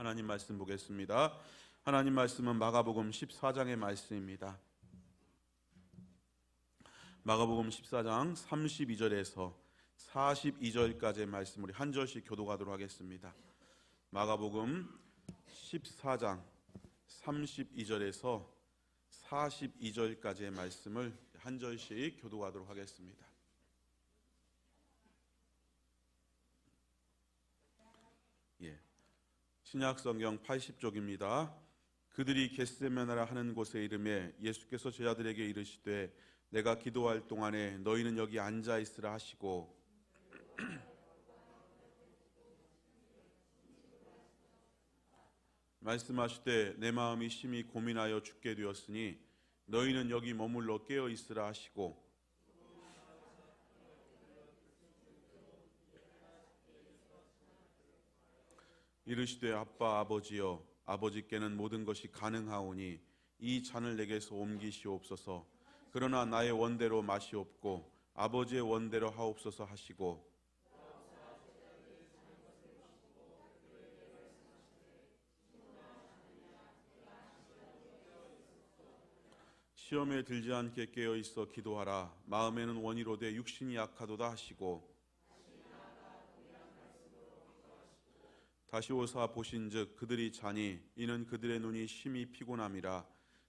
하나님 말씀 보겠습니다. 하나님 말씀은 마가복음 14장의 말씀입니다. 마가복음 14장 32절에서 42절까지의 말씀 우리 한 절씩 교독하도록 하겠습니다. 마가복음 14장 32절에서 42절까지의 말씀을 한 절씩 교독하도록 하겠습니다. 신약성경 80쪽입니다. 그들이 겟세마네라 하는 곳에 이르매 예수께서 제자들에게 이르시되 내가 기도할 동안에 너희는 여기 앉아 있으라 하시고 말씀하시되 내 마음이 심히 고민하여 죽게 되었으니 너희는 여기 머물러 깨어 있으라 하시고 이르시되 아빠 아버지여 아버지께는 모든 것이 가능하오니 이 잔을 내게서 옮기시옵소서. 그러나 나의 원대로 마시옵고 아버지의 원대로 하옵소서 하시고 시험에 들지 않게 깨어 있어 기도하라. 마음에는 원이로되 육신이 약하도다 하시고 다시 오사 보신즉 그들이 자니 이는 그들의 눈이 심히 피곤함이라.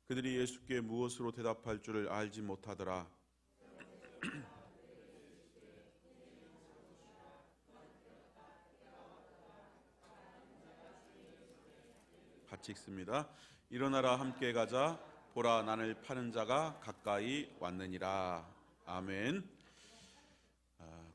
그들이 예수께 무엇으로 대답할 줄을 알지 못하더라. 같이 읽습니다. 일어나라 함께 가자. 보라 나를 파는 자가 가까이 왔느니라. 아멘.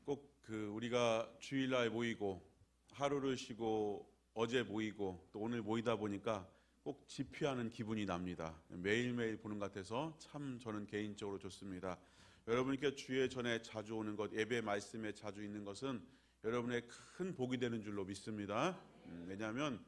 꼭 우리가 주일날 모이고 하루를 쉬고 어제 모이고 또 오늘 모이다 보니까 꼭 집회하는 기분이 납니다. 매일매일 보는 것 같아서 참 저는 개인적으로 좋습니다. 여러분께 주의 전에 자주 오는 것, 예배 말씀에 자주 있는 것은 여러분의 큰 복이 되는 줄로 믿습니다. 왜냐하면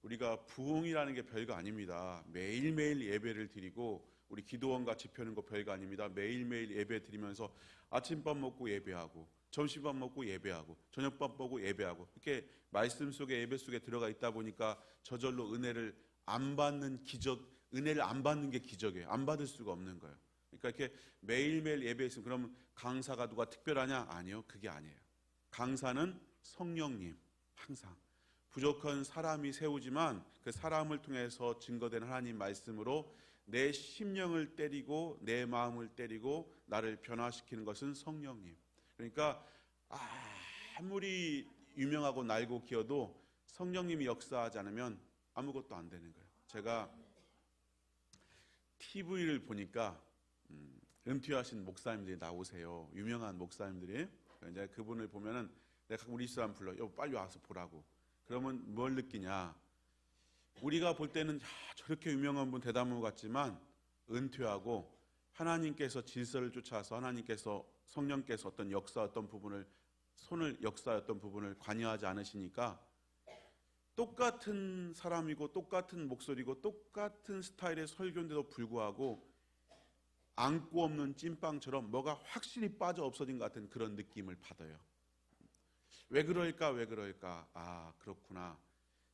우리가 부흥이라는 게 별거 아닙니다. 매일매일 예배를 드리고 우리 기도원과 집회하는 거 별거 아닙니다. 매일매일 예배 드리면서 아침밥 먹고 예배하고 점심밥 먹고 예배하고 저녁밥 먹고 예배하고 이렇게 말씀 속에 예배 속에 들어가 있다 보니까 저절로 은혜를 안 받는 기적, 은혜를 안 받는 게 기적이에요. 안 받을 수가 없는 거예요. 그러니까 이렇게 매일매일 예배했으면 그러면 강사가 누가 특별하냐? 아니요, 그게 아니에요. 강사는 성령님 항상 부족한 사람이 세우지만 그 사람을 통해서 증거된 하나님 말씀으로 내 심령을 때리고 내 마음을 때리고 나를 변화시키는 것은 성령님. 그러니까 아무리 유명하고 날고 기어도 성령님이 역사하지 않으면 아무것도 안 되는 거예요. 제가 TV를 보니까 은퇴하신 목사님들이 나오세요. 유명한 목사님들이. 이제 그분을 보면은 내가 우리 사람 불러. 여보 빨리 와서 보라고. 그러면 뭘 느끼냐? 우리가 볼 때는 저렇게 유명한 분 대단한 것 같지만 은퇴하고 하나님께서 질서를 쫓아서 하나님께서 성령께서 어떤 역사 어떤 부분을 손을 역사였던 부분을 관여하지 않으시니까 똑같은 사람이고 똑같은 목소리고 똑같은 스타일의 설교인데도 불구하고 안고 없는 찐빵처럼 뭐가 확실히 빠져 없어진 것 같은 그런 느낌을 받아요. 왜 그럴까? 그렇구나.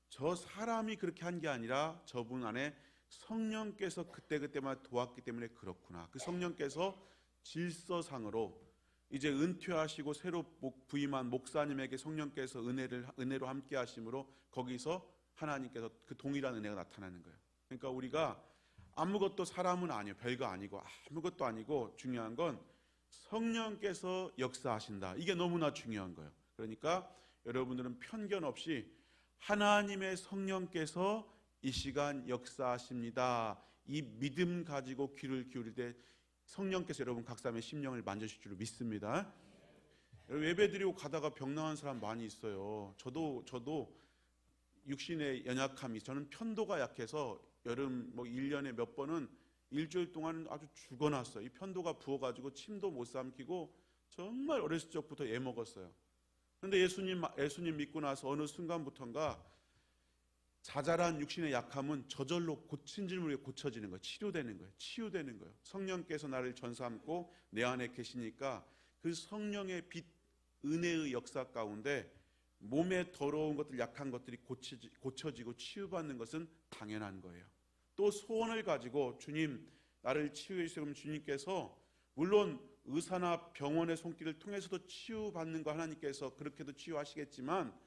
저 사람이 그렇게 한 게 아니라 저분 안에 성령께서 그때그때마다 도왔기 때문에 그렇구나. 그 성령께서 질서상으로 이제 은퇴하시고 새로 부임한 목사님에게 성령께서 은혜로 함께 하심으로 거기서 하나님께서 그 동일한 은혜가 나타나는 거예요. 그러니까 우리가 아무것도 사람은 아니에요. 별거 아니고 아무것도 아니고 중요한 건 성령께서 역사하신다. 이게 너무나 중요한 거예요. 그러니까 여러분들은 편견 없이 하나님의 성령께서 이 시간 역사하십니다. 이 믿음 가지고 귀를 기울일 때 성령께서 여러분 각 사람의 심령을 만져주실 줄 믿습니다. 여러분 예배 드리고 가다가 병 나은 사람 많이 있어요. 저도 육신의 연약함이 저는 편도가 약해서 여름 1년에 몇 번은 일주일 동안 아주 죽어놨어요. 이 편도가 부어가지고 침도 못 삼키고 정말 어렸을 적부터 애 먹었어요. 그런데 예수님 믿고 나서 어느 순간부터인가 자잘한 육신의 약함은 저절로 고친 줄 모르게 고쳐지는 거예요. 치유되는 거예요. 성령께서 나를 전삼고 내 안에 계시니까 그 성령의 빛 은혜의 역사 가운데 몸에 더러운 것들, 약한 것들이 고쳐지고 치유받는 것은 당연한 거예요. 또 소원을 가지고 주님 나를 치유해 주시면 주님께서 물론 의사나 병원의 손길을 통해서도 치유받는 거 하나님께서 그렇게도 치유하시겠지만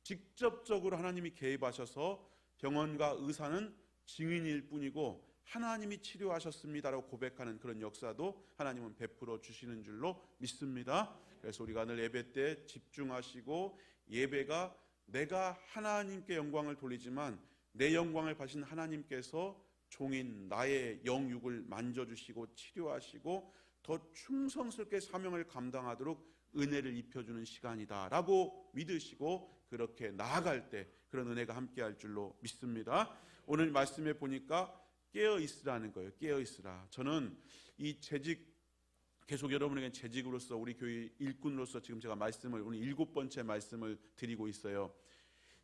직접적으로 하나님이 개입하셔서 병원과 의사는 증인일 뿐이고 하나님이 치료하셨습니다라고 고백하는 그런 역사도 하나님은 베풀어 주시는 줄로 믿습니다. 그래서 우리가 늘 예배 때 집중하시고 예배가 내가 하나님께 영광을 돌리지만 내 영광을 받으신 하나님께서 종인 나의 영육을 만져주시고 치료하시고 더 충성스럽게 사명을 감당하도록 은혜를 입혀주는 시간이다라고 믿으시고 그렇게 나아갈 때 그런 은혜가 함께할 줄로 믿습니다. 오늘 말씀에 보니까 깨어있으라는 거예요. 깨어있으라. 저는 이 재직 계속 여러분에게 재직으로서 우리 교회 일꾼으로서 지금 제가 말씀을 오늘 7번째 말씀을 드리고 있어요.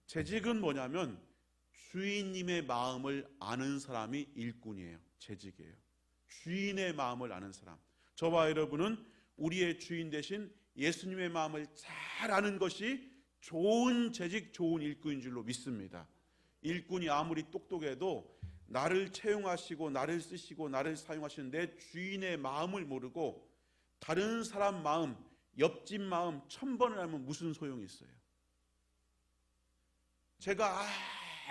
재직은 뭐냐면 주인님의 마음을 아는 사람이 일꾼이에요. 재직이에요. 주인의 마음을 아는 사람. 저와 여러분은 우리의 주인 대신 예수님의 마음을 잘 아는 것이 좋은 재직, 좋은 일꾼인 줄로 믿습니다. 일꾼이 아무리 똑똑해도 나를 채용하시고 나를 쓰시고 나를 사용하시는 내 주인의 마음을 모르고 다른 사람 마음, 옆집 마음 1000번을 알면 무슨 소용이 있어요? 제가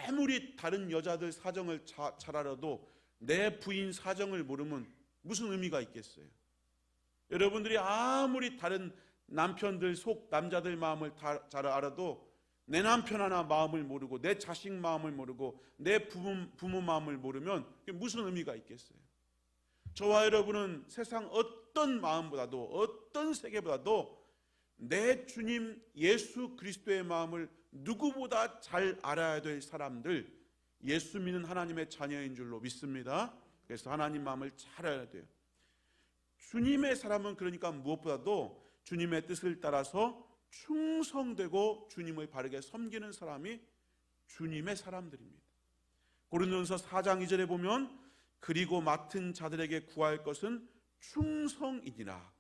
아무리 다른 여자들 사정을 잘 알아도 내 부인 사정을 모르면 무슨 의미가 있겠어요? 여러분들이 아무리 다른 남편들 속 남자들 마음을 잘 알아도 내 남편 하나 마음을 모르고 내 자식 마음을 모르고 내 부모 마음을 모르면 무슨 의미가 있겠어요? 저와 여러분은 세상 어떤 마음보다도 어떤 세계보다도 내 주님 예수 그리스도의 마음을 누구보다 잘 알아야 될 사람들, 예수 믿는 하나님의 자녀인 줄로 믿습니다. 그래서 하나님 마음을 잘 알아야 돼요. 주님의 사람은 그러니까 무엇보다도 주님의 뜻을 따라서 충성되고 주님을 바르게 섬기는 사람이 주님의 사람들입니다. 고린도전서 4장 2절에 보면 그리고 맡은 자들에게 구할 것은 충성이니라.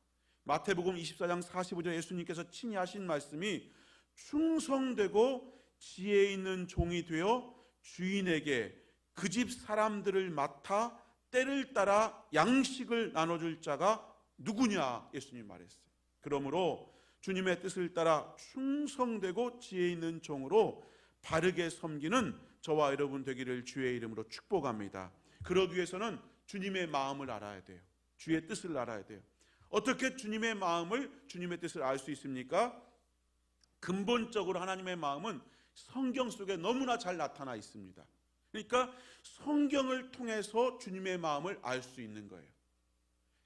마태복음 24장 45절에 예수님께서 친히 하신 말씀이 충성되고 지혜 있는 종이 되어 주인에게 그 집 사람들을 맡아 때를 따라 양식을 나눠줄 자가 누구냐 예수님 말했어요. 그러므로 주님의 뜻을 따라 충성되고 지혜 있는 종으로 바르게 섬기는 저와 여러분 되기를 주의 이름으로 축복합니다. 그러기 위해서는 주님의 마음을 알아야 돼요. 주의 뜻을 알아야 돼요. 어떻게 주님의 마음을, 주님의 뜻을 알 수 있습니까? 근본적으로 하나님의 마음은 성경 속에 너무나 잘 나타나 있습니다. 그러니까 성경을 통해서 주님의 마음을 알 수 있는 거예요.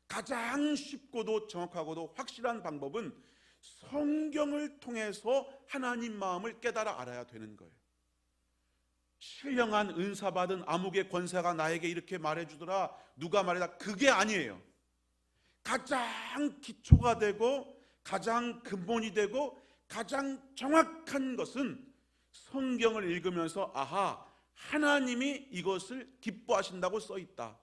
가장 쉽고도 정확하고도 확실한 방법은 성경을 통해서 하나님 마음을 깨달아 알아야 되는 거예요. 신령한 은사 받은 암흑의 권세가 나에게 이렇게 말해주더라, 누가 말해라, 그게 아니에요. 가장 기초가 되고 가장 근본이 되고 가장 정확한 것은 성경을 읽으면서 아하, 하나님이 이것을 기뻐하신다고 써있다.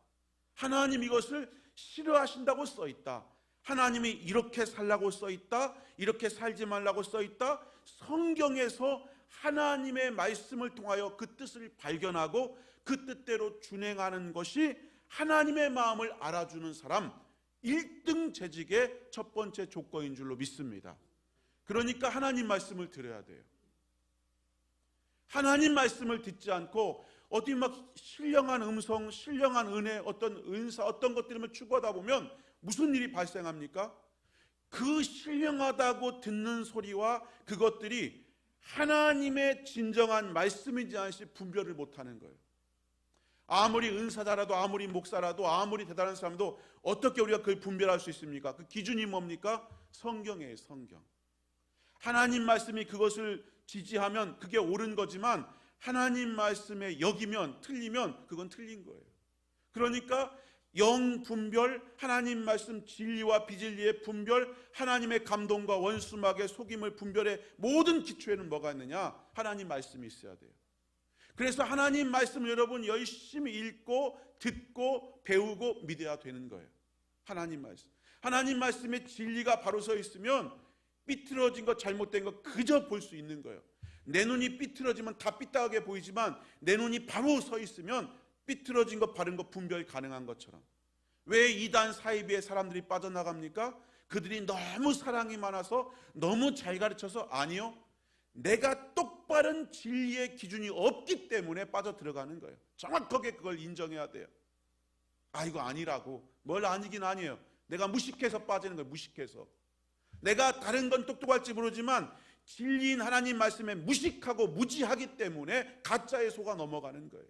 하나님 이것을 싫어하신다고 써있다. 하나님이 이렇게 살라고 써있다. 이렇게 살지 말라고 써있다. 성경에서 하나님의 말씀을 통하여 그 뜻을 발견하고 그 뜻대로 준행하는 것이 하나님의 마음을 알아주는 사람 1등 재직의 첫 번째 조건인 줄로 믿습니다. 그러니까 하나님 말씀을 들어야 돼요. 하나님 말씀을 듣지 않고 어디 막 신령한 음성, 신령한 은혜, 어떤 은사, 어떤 것들을 추구하다 보면 무슨 일이 발생합니까? 그 신령하다고 듣는 소리와 그것들이 하나님의 진정한 말씀인지 아닌지 분별을 못하는 거예요. 아무리 은사자라도 아무리 목사라도 아무리 대단한 사람도 어떻게 우리가 그걸 분별할 수 있습니까? 그 기준이 뭡니까? 성경이에요. 성경. 하나님 말씀이 그것을 지지하면 그게 옳은 거지만 하나님 말씀에 여기면 틀리면 그건 틀린 거예요. 그러니까 영 분별, 하나님 말씀 진리와 비진리의 분별, 하나님의 감동과 원수막의 속임을 분별의 모든 기초에는 뭐가 있느냐? 하나님 말씀이 있어야 돼요. 그래서 하나님 말씀을 여러분 열심히 읽고 듣고 배우고 믿어야 되는 거예요. 하나님 말씀. 하나님 말씀의 진리가 바로 서 있으면 삐뚤어진 것, 잘못된 것 그저 볼 수 있는 거예요. 내 눈이 삐뚤어지면 다 삐딱하게 보이지만 내 눈이 바로 서 있으면 삐뚤어진 것, 바른 것 분별 가능한 것처럼. 왜 이단 사이비에 사람들이 빠져나갑니까? 그들이 너무 사랑이 많아서, 너무 잘 가르쳐서? 아니요, 내가 똑바른 진리의 기준이 없기 때문에 빠져 들어가는 거예요. 정확하게 그걸 인정해야 돼요. 아, 이거 아니라고. 뭘 아니긴 아니에요. 내가 무식해서 빠지는 거예요. 무식해서. 내가 다른 건 똑똑할지 모르지만 진리인 하나님 말씀에 무식하고 무지하기 때문에 가짜에 속아 넘어가는 거예요.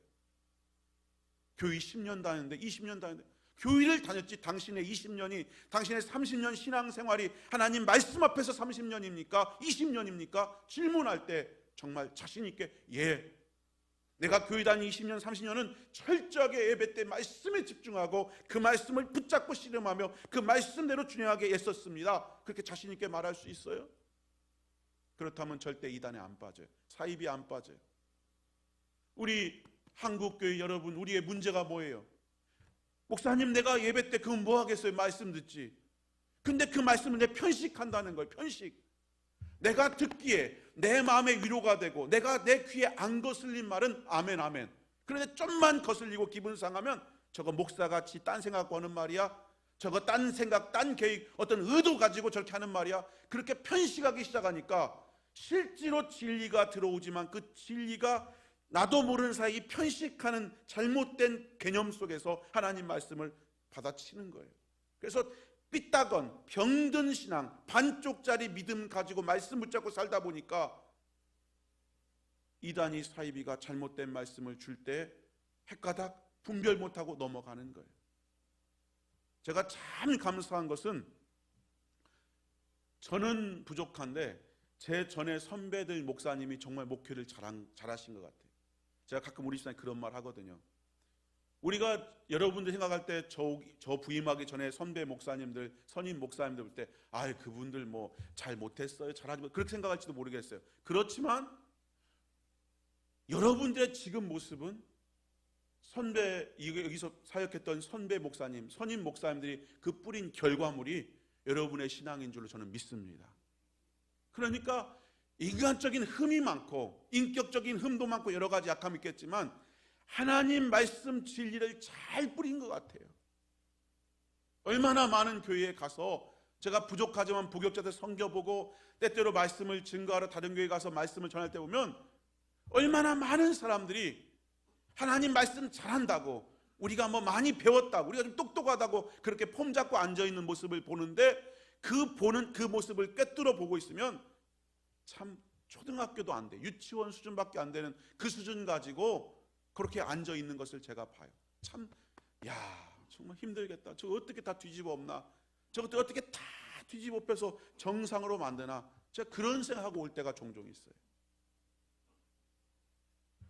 교회 10년 다녔는데, 20년 다녔는데, 교회를 다녔지 당신의 20년이, 당신의 30년 신앙생활이 하나님 말씀 앞에서 30년입니까? 20년입니까? 질문할 때 정말 자신 있게, 예, 내가 교회 다닌 20년, 30년은 철저하게 예배 때 말씀에 집중하고 그 말씀을 붙잡고 씨름하며 그 말씀대로 준행하게 애썼습니다. 그렇게 자신 있게 말할 수 있어요? 그렇다면 절대 이단에 안 빠져요. 사입이 안 빠져요. 우리 한국교회 여러분, 우리의 문제가 뭐예요? 목사님, 내가 예배 때 그건 뭐 하겠어요? 말씀 듣지. 근데 그 말씀을 내 편식한다는 거예요. 편식. 내가 듣기에 내 마음에 위로가 되고 내가 내 귀에 안 거슬린 말은 아멘 아멘. 그런데 좀만 거슬리고 기분 상하면 저거 목사같이 딴 생각 하는 말이야, 저거 딴 생각, 딴 계획, 어떤 의도 가지고 저렇게 하는 말이야. 그렇게 편식하기 시작하니까 실제로 진리가 들어오지만 그 진리가 나도 모르는 사이 편식하는 잘못된 개념 속에서 하나님 말씀을 받아치는 거예요. 그래서 삐딱은 병든 신앙, 반쪽짜리 믿음 가지고 말씀 붙잡고 살다 보니까 이단이, 사이비가 잘못된 말씀을 줄 때 헷가닥 분별 못하고 넘어가는 거예요. 제가 참 감사한 것은, 저는 부족한데 제 전에 선배들 목사님이 정말 목회를 잘하신 것 같아요. 제가 가끔 우리 집사님 그런 말 하거든요. 우리가 여러분들 생각할 때 저 부임하기 전에 선배 목사님들, 선임 목사님들 볼 때, 아, 그분들 뭐 잘 못했어요, 잘하지 못, 그렇게 생각할지도 모르겠어요. 그렇지만 여러분들의 지금 모습은 선배, 여기서 사역했던 선배 목사님, 선임 목사님들이 그 뿌린 결과물이 여러분의 신앙인 줄로 저는 믿습니다. 그러니까 인간적인 흠이 많고 인격적인 흠도 많고 여러 가지 약함이 있겠지만 하나님 말씀 진리를 잘 뿌린 것 같아요. 얼마나 많은 교회에 가서 제가 부족하지만 부격자들 섬겨보고 때때로 말씀을 증거하러 다른 교회 가서 말씀을 전할 때 보면 얼마나 많은 사람들이 하나님 말씀 잘한다고, 우리가 뭐 많이 배웠다고, 우리가 좀 똑똑하다고 그렇게 폼 잡고 앉아있는 모습을 보는데, 그 보는 그 모습을 꿰뚫어 보고 있으면 참 초등학교도 안 돼, 유치원 수준밖에 안 되는 그 수준 가지고 그렇게 앉아 있는 것을 제가 봐요. 참, 야, 정말 힘들겠다. 저거 어떻게 다 뒤집어 엎나? 저것도 어떻게 다 뒤집어 엎어서 정상으로 만드나? 제가 그런 생각하고 올 때가 종종 있어요.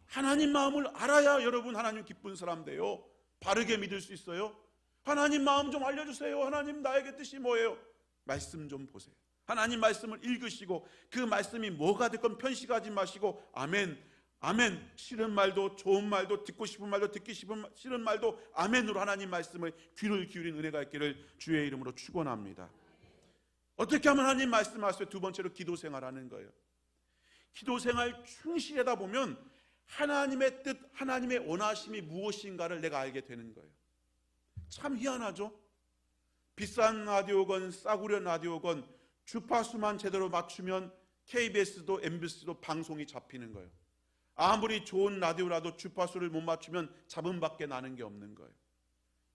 하나님 마음을 알아야 여러분 하나님 기쁜 사람 돼요. 바르게 믿을 수 있어요. 하나님 마음 좀 알려주세요. 하나님 나에게 뜻이 뭐예요? 말씀 좀 보세요. 하나님 말씀을 읽으시고 그 말씀이 뭐가 됐건 편식하지 마시고 아멘, 아멘, 싫은 말도 좋은 말도 듣고 싶은 말도 듣기 싫은 말도 아멘으로 하나님 말씀을 귀를 기울인 은혜가 있기를 주의 이름으로 축원합니다. 어떻게 하면 하나님 말씀하세요? 두 번째로 기도 생활하는 거예요. 기도 생활 충실하다 보면 하나님의 뜻, 하나님의 원하심이 무엇인가를 내가 알게 되는 거예요. 참 희한하죠? 비싼 라디오건 싸구려 라디오건 주파수만 제대로 맞추면 KBS도 MBC도 방송이 잡히는 거예요. 아무리 좋은 라디오라도 주파수를 못 맞추면 잡음밖에 나는 게 없는 거예요.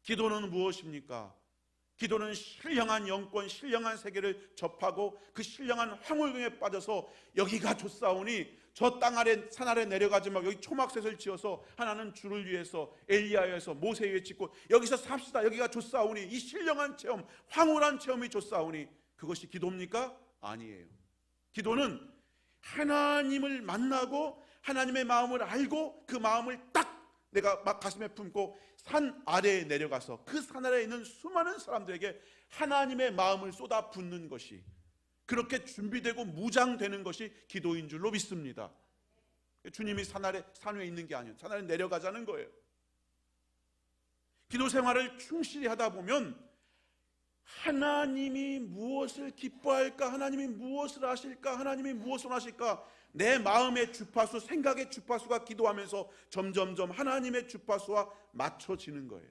기도는 무엇입니까? 기도는 신령한 영권, 신령한 세계를 접하고 그 신령한 황홀경에 빠져서 여기가 좋사오니 저 땅 아래 산 아래 내려가지 말고 여기 초막셋을 지어서 하나는 주를 위해서 엘리야에서 모세 위에 짓고 여기서 삽시다. 여기가 좋사오니 이 신령한 체험, 황홀한 체험이 좋사오니 그것이 기도입니까? 아니에요. 기도는 하나님을 만나고 하나님의 마음을 알고 그 마음을 딱 내가 막 가슴에 품고 산 아래에 내려가서 그 산 아래에 있는 수많은 사람들에게 하나님의 마음을 쏟아붓는 것이, 그렇게 준비되고 무장되는 것이 기도인 줄로 믿습니다. 주님이 산 위에 있는 게 아니에요. 산 아래 내려가자는 거예요. 기도 생활을 충실히 하다 보면 하나님이 무엇을 기뻐할까? 하나님이 무엇을 하실까? 하나님이 무엇을 하실까? 내 마음의 주파수, 생각의 주파수가 기도하면서 점점점 하나님의 주파수와 맞춰지는 거예요.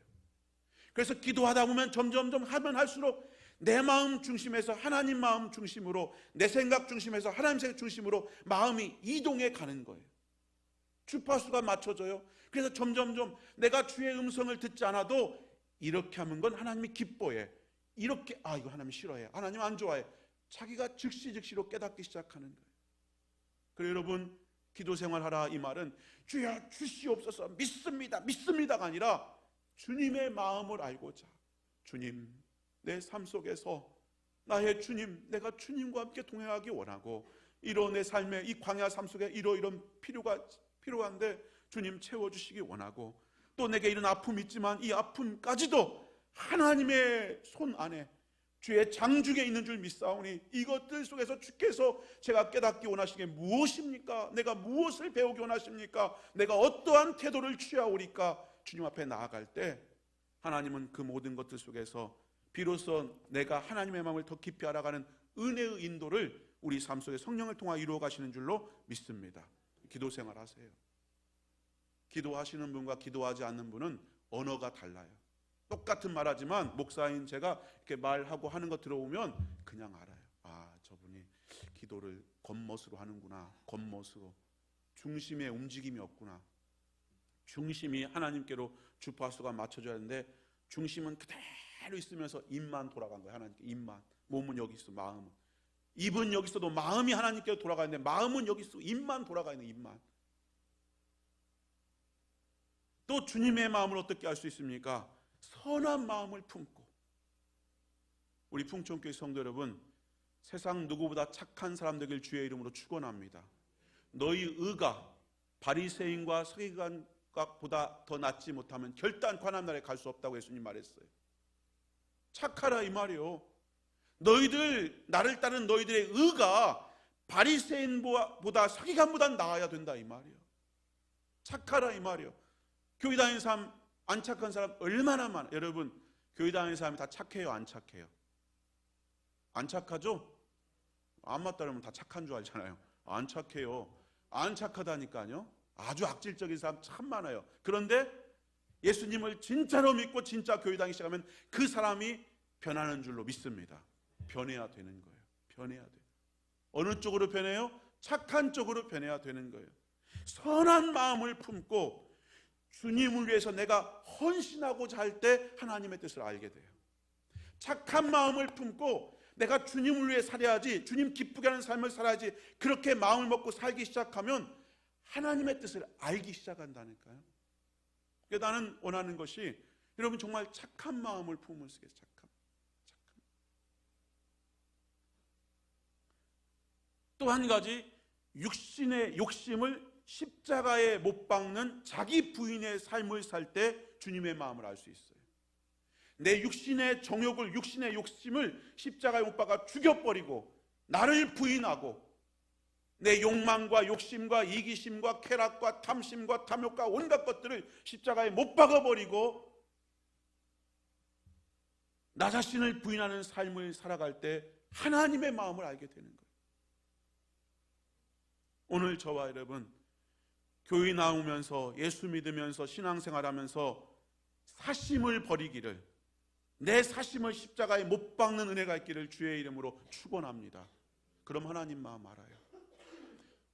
그래서 기도하다 보면 점점점 하면 할수록 내 마음 중심에서 하나님 마음 중심으로, 내 생각 중심에서 하나님 생각 중심으로 마음이 이동해 가는 거예요. 주파수가 맞춰져요. 그래서 점점점 내가 주의 음성을 듣지 않아도 이렇게 하는 건 하나님이 기뻐해, 이렇게 이거 하나님 싫어해, 하나님 안 좋아해, 자기가 즉시로 깨닫기 시작하는 거예요. 그래서 여러분, 기도 생활하라 이 말은 주여 주시옵소서 믿습니다가 아니라 주님의 마음을 알고자, 주님 내 삶 속에서 나의 주님, 내가 주님과 함께 동행하기 원하고, 이런 내 삶의 이 광야 삶 속에 이런 필요가 필요한데 주님 채워주시기 원하고, 또 내게 이런 아픔이 있지만 이 아픔까지도 하나님의 손 안에 주의 장중에 있는 줄 믿사오니 이것들 속에서 주께서 제가 깨닫기 원하시는 게 무엇입니까? 내가 무엇을 배우기 원하십니까? 내가 어떠한 태도를 취하오리까? 주님 앞에 나아갈 때 하나님은 그 모든 것들 속에서 비로소 내가 하나님의 마음을 더 깊이 알아가는 은혜의 인도를 우리 삶 속에 성령을 통해 이루어 가시는 줄로 믿습니다. 기도 생활하세요. 기도하시는 분과 기도하지 않는 분은 언어가 달라요. 똑같은 말하지만 목사인 제가 이렇게 말하고 하는 거 들어오면 그냥 알아요. 저분이 기도를 겉멋으로 하는구나. 겉멋으로. 중심에 움직임이 없구나. 중심이 하나님께로 주파수가 맞춰져야 하는데 중심은 그대로 있으면서 입만 돌아간 거예요. 하나님께 입만. 몸은 여기 있어, 마음은. 입은 여기 있어도 마음이 하나님께로 돌아가 있는데 마음은 여기 있어, 입만 돌아가 있는 입만. 또 주님의 마음을 어떻게 알 수 있습니까? 선한 마음을 품고. 우리 풍천교회 성도 여러분, 세상 누구보다 착한 사람 되길 주의 이름으로 축원합니다. 너희 의가 바리새인과 서기관보다 더 낫지 못하면 결단코 하나님 나라에 갈 수 없다고 예수님 말했어요. 착하라 이 말이요. 너희들, 나를 따르는 너희들의 의가 바리새인보다 서기관보다 나아야 된다 이 말이요. 착하라 이 말이요. 교회 다니는 사람, 안 착한 사람 얼마나 많아요. 여러분, 교회 다니는 사람이 다 착해요, 안 착해요? 안 착하죠? 안만 따르면 다 착한 줄 알잖아요. 안 착해요. 안 착하다니까요. 아주 악질적인 사람 참 많아요. 그런데 예수님을 진짜로 믿고 진짜 교회 다니기 시작하면 그 사람이 변하는 줄로 믿습니다. 변해야 되는 거예요. 변해야 돼요. 어느 쪽으로 변해요? 착한 쪽으로 변해야 되는 거예요. 선한 마음을 품고 주님을 위해서 내가 헌신하고자 할 때 하나님의 뜻을 알게 돼요. 착한 마음을 품고 내가 주님을 위해 살아야지, 주님 기쁘게 하는 삶을 살아야지, 그렇게 마음을 먹고 살기 시작하면 하나님의 뜻을 알기 시작한다니까요. 그래서 나는 원하는 것이 여러분 정말 착한 마음을 품을 수 있어요. 착한. 또 한 가지, 육신의 욕심을 십자가에 못 박는 자기 부인의 삶을 살 때 주님의 마음을 알 수 있어요. 내 육신의 정욕을, 육신의 욕심을 십자가에 못 박아 죽여버리고 나를 부인하고 내 욕망과 욕심과 이기심과 쾌락과 탐심과 탐욕과 온갖 것들을 십자가에 못 박아버리고 나 자신을 부인하는 삶을 살아갈 때 하나님의 마음을 알게 되는 거예요. 오늘 저와 여러분 교회 나오면서 예수 믿으면서 신앙생활하면서 사심을 버리기를, 내 사심을 십자가에 못 박는 은혜가 있기를 주의 이름으로 축원합니다. 그럼 하나님 마음 알아요.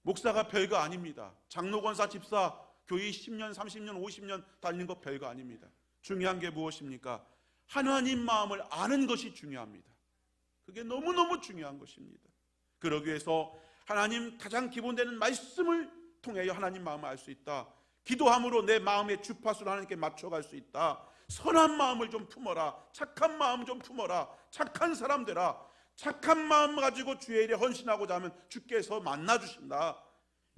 목사가 별거 아닙니다. 장로, 권사, 집사, 교회 10년, 30년, 50년 다니는 거 별거 아닙니다. 중요한 게 무엇입니까? 하나님 마음을 아는 것이 중요합니다. 그게 너무너무 중요한 것입니다. 그러기 위해서 하나님 가장 기본되는 말씀을 통해 하나님 마음을 알 수 있다. 기도함으로 내 마음의 주파수를 하나님께 맞춰갈 수 있다. 선한 마음을 좀 품어라. 착한 마음 좀 품어라. 착한 사람 되라. 착한 마음 가지고 주의 일에 헌신하고자 하면 주께서 만나주신다.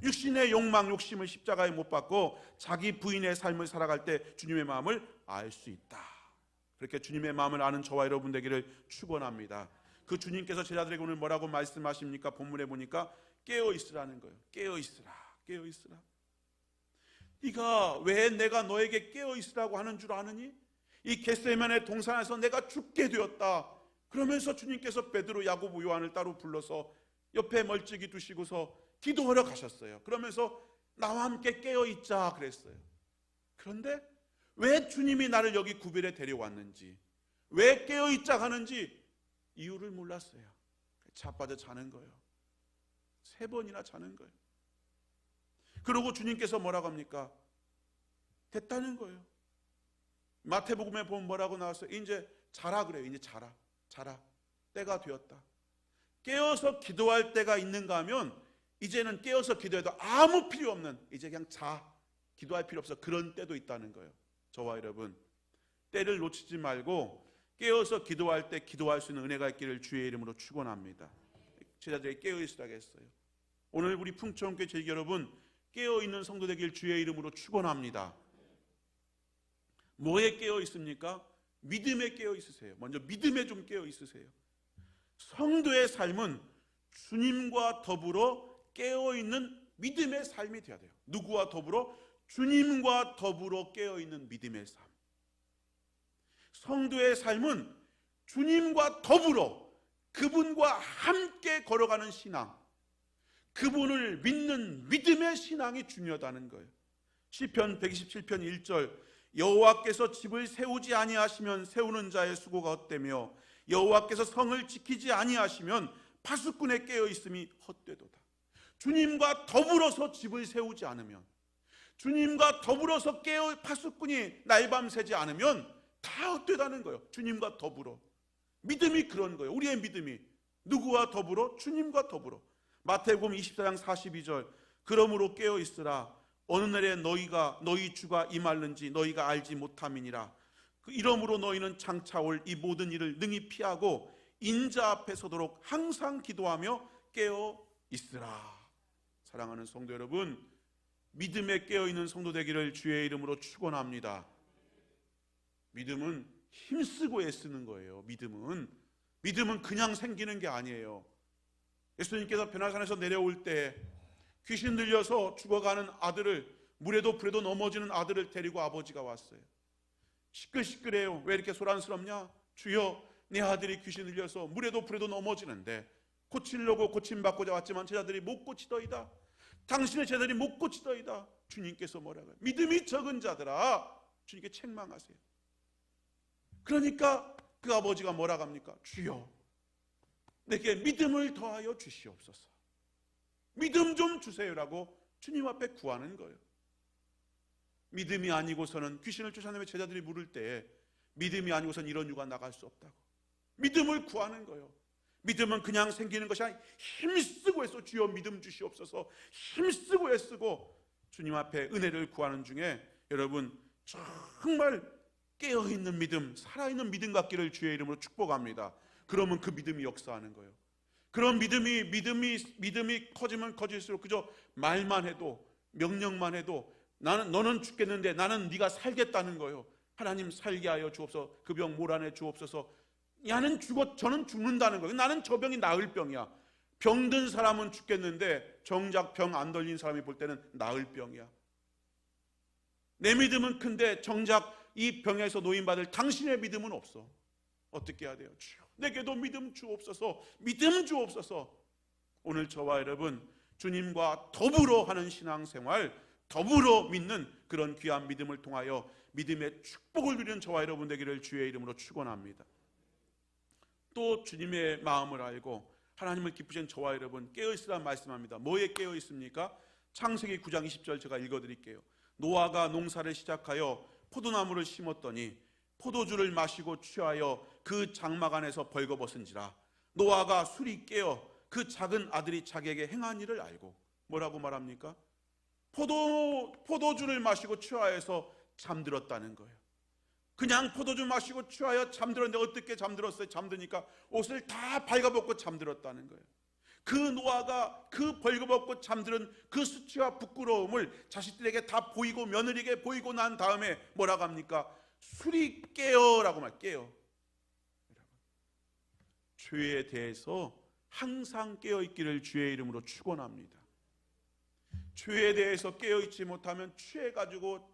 육신의 욕망, 욕심을 십자가에 못 박고 자기 부인의 삶을 살아갈 때 주님의 마음을 알 수 있다. 그렇게 주님의 마음을 아는 저와 여러분 되기를 축원합니다. 그 주님께서 제자들에게 오늘 뭐라고 말씀하십니까? 본문에 보니까 깨어있으라는 거예요. 깨어있으라. 깨어있으라. 네가 왜 내가 너에게 깨어있으라고 하는 줄 아느니? 이 겟세마네 동산에서 내가 죽게 되었다. 그러면서 주님께서 베드로, 야고보, 요한을 따로 불러서 옆에 멀찍이 두시고서 기도하러 가셨어요. 그러면서 나와 함께 깨어있자 그랬어요. 그런데 왜 주님이 나를 여기 구별에 데려왔는지, 왜 깨어있자 하는지 이유를 몰랐어요. 자빠져 자는 거예요. 3번이나 자는 거예요. 그러고 주님께서 뭐라고 합니까? 됐다는 거예요. 마태복음에 보면 뭐라고 나왔어요? 이제 자라 그래요. 이제 자라. 때가 되었다. 깨어서 기도할 때가 있는가 하면 이제는 깨어서 기도해도 아무 필요 없는, 이제 그냥 기도할 필요 없어, 그런 때도 있다는 거예요. 저와 여러분, 때를 놓치지 말고 깨어서 기도할 때 기도할 수 있는 은혜가 있기를 주의 이름으로 축원합니다. 제자들이 깨어있으라고 했어요. 오늘 우리 풍천교회 제자 여러분, 깨어있는 성도 되길 주의 이름으로 축원합니다. 뭐에 깨어있습니까? 믿음에 깨어있으세요. 먼저 믿음에 좀 깨어있으세요. 성도의 삶은 주님과 더불어 깨어있는 믿음의 삶이 되어야 돼요. 누구와 더불어? 주님과 더불어 깨어있는 믿음의 삶. 성도의 삶은 주님과 더불어 그분과 함께 걸어가는 신앙, 그분을 믿는 믿음의 신앙이 중요하다는 거예요. 시편 127편 1절, 여호와께서 집을 세우지 아니하시면 세우는 자의 수고가 헛되며 여호와께서 성을 지키지 아니하시면 파수꾼의 깨어있음이 헛되도다. 주님과 더불어서 집을 세우지 않으면, 주님과 더불어서 파수꾼이 날밤 새지 않으면 다 헛되다는 거예요. 주님과 더불어. 믿음이 그런 거예요. 우리의 믿음이 누구와 더불어? 주님과 더불어. 마태복음 24장 42절, 그러므로 깨어있으라. 어느 날에 너희 주가 임할는지 너희가 알지 못함이니라. 이러므로 너희는 장차 올 이 모든 일을 능히 피하고 인자 앞에 서도록 항상 기도하며 깨어있으라. 사랑하는 성도 여러분, 믿음에 깨어있는 성도 되기를 주의 이름으로 축원합니다. 믿음은 힘쓰고 애쓰는 거예요. 믿음은 그냥 생기는 게 아니에요. 예수님께서 변화산에서 내려올 때 귀신 들려서 죽어가는 아들을, 물에도 불에도 넘어지는 아들을 데리고 아버지가 왔어요. 시끌시끌해요. 왜 이렇게 소란스럽냐? 주여, 내 아들이 귀신 들려서 물에도 불에도 넘어지는데 고치려고 고침받고자 왔지만 제자들이 못 고치더이다. 당신의 제자들이 못 고치더이다. 주님께서 뭐라고 해요? 믿음이 적은 자들아, 주님께 책망하세요. 그러니까 그 아버지가 뭐라고 합니까? 주여, 내게 믿음을 더하여 주시옵소서. 믿음 좀 주세요라고 주님 앞에 구하는 거예요. 믿음이 아니고서는, 귀신을 쫓아내며 제자들이 물을 때 믿음이 아니고서는 이런 유가 나갈 수 없다고 믿음을 구하는 거예요. 믿음은 그냥 생기는 것이 아니라 힘쓰고 애써 주여 믿음 주시옵소서, 힘쓰고 애쓰고 주님 앞에 은혜를 구하는 중에 여러분 정말 깨어있는 믿음, 살아있는 믿음 갖기를 주의 이름으로 축복합니다. 그러면 그 믿음이 역사하는 거예요. 그런 믿음이 커지면 커질수록 그저 말만 해도, 명령만 해도 너는 죽겠는데 나는 네가 살겠다는 거예요. 하나님 살게 하여 주옵소서, 그 병 몰아내 주옵소서. 저는 죽는다는 거예요. 나는 저 병이 나을 병이야. 병든 사람은 죽겠는데 정작 병 안 걸린 사람이 볼 때는 나을 병이야. 내 믿음은 큰데 정작 이 병에서 노인받을 당신의 믿음은 없어. 어떻게 해야 돼요? 주여, 내게도 믿음 주옵소서, 믿음 주옵소서. 오늘 저와 여러분 주님과 더불어 하는 신앙생활, 더불어 믿는 그런 귀한 믿음을 통하여 믿음의 축복을 누리는 저와 여러분 되기를 주의 이름으로 축원합니다. 또 주님의 마음을 알고 하나님을 기쁘시는 저와 여러분 깨어있으라 말씀합니다. 뭐에 깨어있습니까? 창세기 9장 20절 제가 읽어드릴게요. 노아가 농사를 시작하여 포도나무를 심었더니 포도주를 마시고 취하여 그 장막 안에서 벌거벗은지라. 노아가 술이 깨어 그 작은 아들이 자기에게 행한 일을 알고, 뭐라고 말합니까? 포도주를 마시고 취하여서 잠들었다는 거예요. 그냥 포도주 마시고 취하여 잠들었는데 어떻게 잠들었어요? 잠드니까 옷을 다 발가벗고 잠들었다는 거예요. 그 노아가 그 벌거벗고 잠드는 그 수치와 부끄러움을 자식들에게 다 보이고 며느리에게 보이고 난 다음에 뭐라고 합니까? 술이 깨어라고 깨어. 죄에 대해서 항상 깨어있기를 주의 이름으로 축원합니다. 죄에 대해서 깨어있지 못하면 취해가지고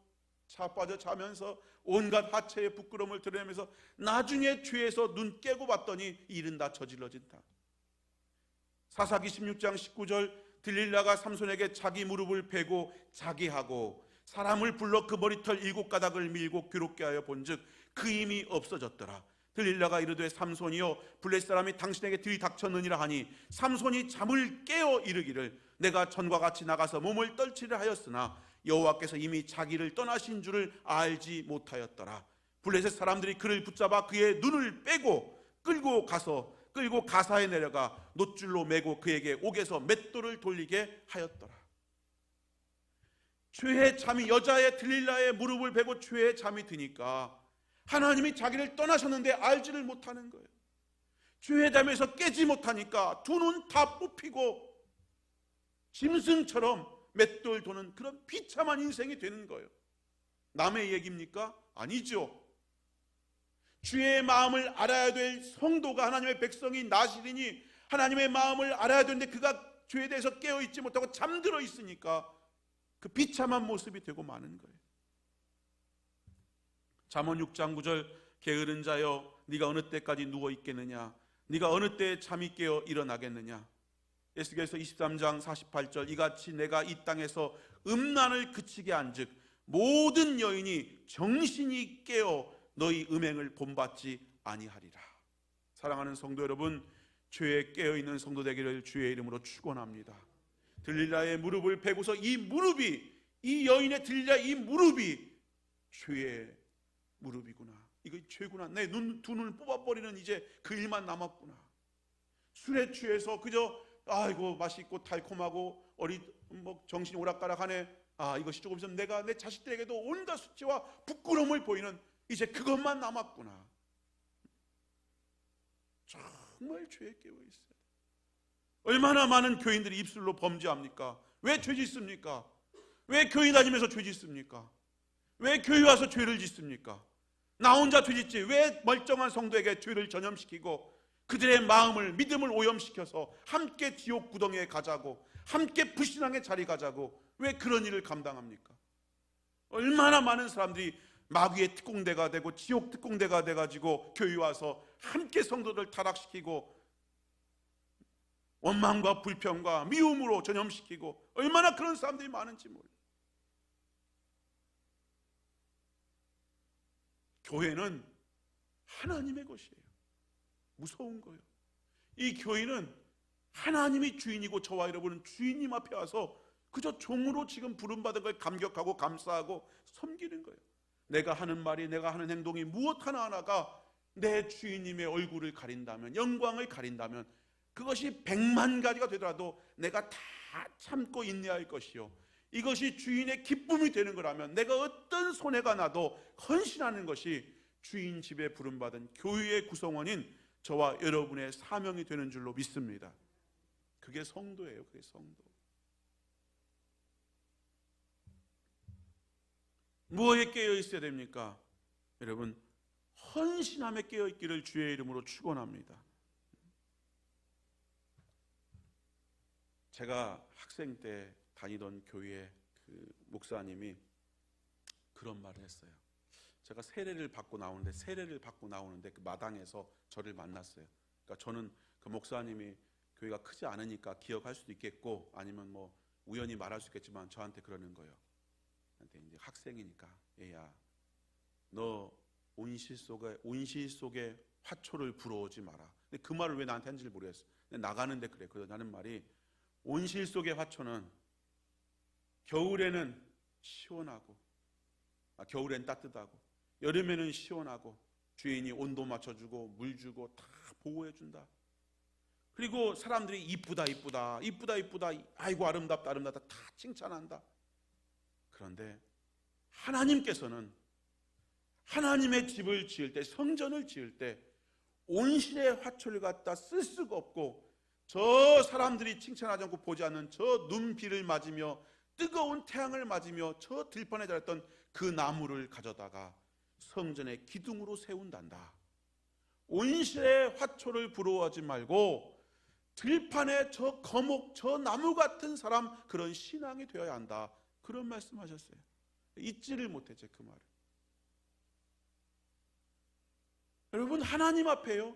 자빠져 자면서 온갖 하체의 부끄러움을 드러내면서 나중에 죄에서 눈 깨고 봤더니 일은 다 저질러진다. 사사기 16장 19절, 들릴라가 삼손에게 자기 무릎을 베고 자기하고 사람을 불러 그 머리털 7가닥을 밀고 괴롭게 하여 본즉 그 힘이 없어졌더라. 들릴라가 이르되 삼손이여 블레셋 사람이 당신에게 들이닥쳤느니라 하니 삼손이 잠을 깨어 이르기를 내가 전과 같이 나가서 몸을 떨치려 하였으나 여호와께서 이미 자기를 떠나신 줄을 알지 못하였더라. 블레셋 사람들이 그를 붙잡아 그의 눈을 빼고 끌고 가사에 내려가 놋줄로 매고 그에게 옥에서 맷돌을 돌리게 하였더라. 죄의 잠이, 여자의 들릴라의 무릎을 베고 죄의 잠이 드니까 하나님이 자기를 떠나셨는데 알지를 못하는 거예요. 죄의 잠에서 깨지 못하니까 두 눈 다 뽑히고 짐승처럼 맷돌 도는 그런 비참한 인생이 되는 거예요. 남의 얘기입니까? 아니죠. 주의 마음을 알아야 될 성도가, 하나님의 백성이 나시리니 하나님의 마음을 알아야 되는데 그가 죄에 대해서 깨어있지 못하고 잠들어 있으니까 그 비참한 모습이 되고 마는 거예요. 잠언 6장 9절, 게으른 자여 네가 어느 때까지 누워 있겠느냐, 네가 어느 때에 잠이 깨어 일어나겠느냐. 에스겔서 23장 48절, 이같이 내가 이 땅에서 음란을 그치게 한즉 모든 여인이 정신이 깨어 너희 음행을 본받지 아니하리라. 사랑하는 성도 여러분, 죄에 깨어있는 성도 되기를 주의 이름으로 축원합니다. 들릴라의 무릎을 베고서 이 여인의 들릴라 이 무릎이 죄의 무릎이구나, 이거 죄구나, 내 두 눈을 뽑아버리는 이제 그 일만 남았구나. 술에 취해서 그저 아이고 맛있고 달콤하고 정신이 오락가락하네, 이것이 조금 있으면 내가 내 자식들에게도 온갖 수치와 부끄러움을 보이는 이제 그것만 남았구나. 정말 죄에 깨어있어요. 얼마나 많은 교인들이 입술로 범죄합니까? 왜 죄 짓습니까? 왜 교회 다니면서 죄 짓습니까? 왜 교회 와서 죄를 짓습니까? 나 혼자 죄 짓지 왜 멀쩡한 성도에게 죄를 전염시키고 그들의 마음을, 믿음을 오염시켜서 함께 지옥 구덩이에 가자고, 함께 불신앙의 자리 가자고 왜 그런 일을 감당합니까? 얼마나 많은 사람들이 마귀의 특공대가 되고 지옥 특공대가 돼가지고 교회 와서 함께 성도들 타락시키고 원망과 불평과 미움으로 전염시키고, 얼마나 그런 사람들이 많은지 몰라요. 교회는 하나님의 것이에요. 무서운 거예요. 이 교회는 하나님이 주인이고 저와 여러분은 주인님 앞에 와서 그저 종으로 지금 부름받은 걸 감격하고 감사하고 섬기는 거예요. 내가 하는 말이, 내가 하는 행동이 무엇 하나하나가 내 주인님의 얼굴을 가린다면, 영광을 가린다면 그것이 100만 가지가 되더라도 내가 다 참고 인내할 것이요, 이것이 주인의 기쁨이 되는 거라면 내가 어떤 손해가 나도 헌신하는 것이 주인 집에 부름받은 교회의 구성원인 저와 여러분의 사명이 되는 줄로 믿습니다. 그게 성도예요. 그게 성도. 무엇에 깨어 있어야 됩니까? 여러분, 헌신함에 깨어 있기를 주의 이름으로 축원합니다. 제가 학생 때 다니던 교회 그 목사님이 그런 말을 했어요. 제가 세례를 받고 나오는데 그 마당에서 저를 만났어요. 그러니까 저는 그 목사님이 교회가 크지 않으니까 기억할 수도 있겠고 아니면 뭐 우연히 말할 수 있겠지만 저한테 그러는 거예요. 근데 이제 학생이니까, 얘야, 너 온실 속에 화초를 불어오지 마라. 근데 그 말을 왜 나한테 한지를 모르겠어. 근데 나가는데 그래. 그래서 나는 말이, 온실 속의 화초는 겨울에는 시원하고, 겨울엔 따뜻하고, 여름에는 시원하고, 주인이 온도 맞춰주고 물 주고 다 보호해준다. 그리고 사람들이 이쁘다 아이고 아름답다 다 칭찬한다. 그런데 하나님께서는 하나님의 집을 지을 때, 성전을 지을 때 온실의 화초를 갖다 쓸 수가 없고, 저 사람들이 칭찬하지 않고 보지 않는 저 눈비를 맞으며 뜨거운 태양을 맞으며 저 들판에 자랐던 그 나무를 가져다가 성전의 기둥으로 세운단다. 온실의 화초를 부러워하지 말고 들판에 저 거목, 저 나무 같은 사람, 그런 신앙이 되어야 한다. 그런 말씀하셨어요. 잊지를 못해 제 그 말을. 여러분, 하나님 앞에요,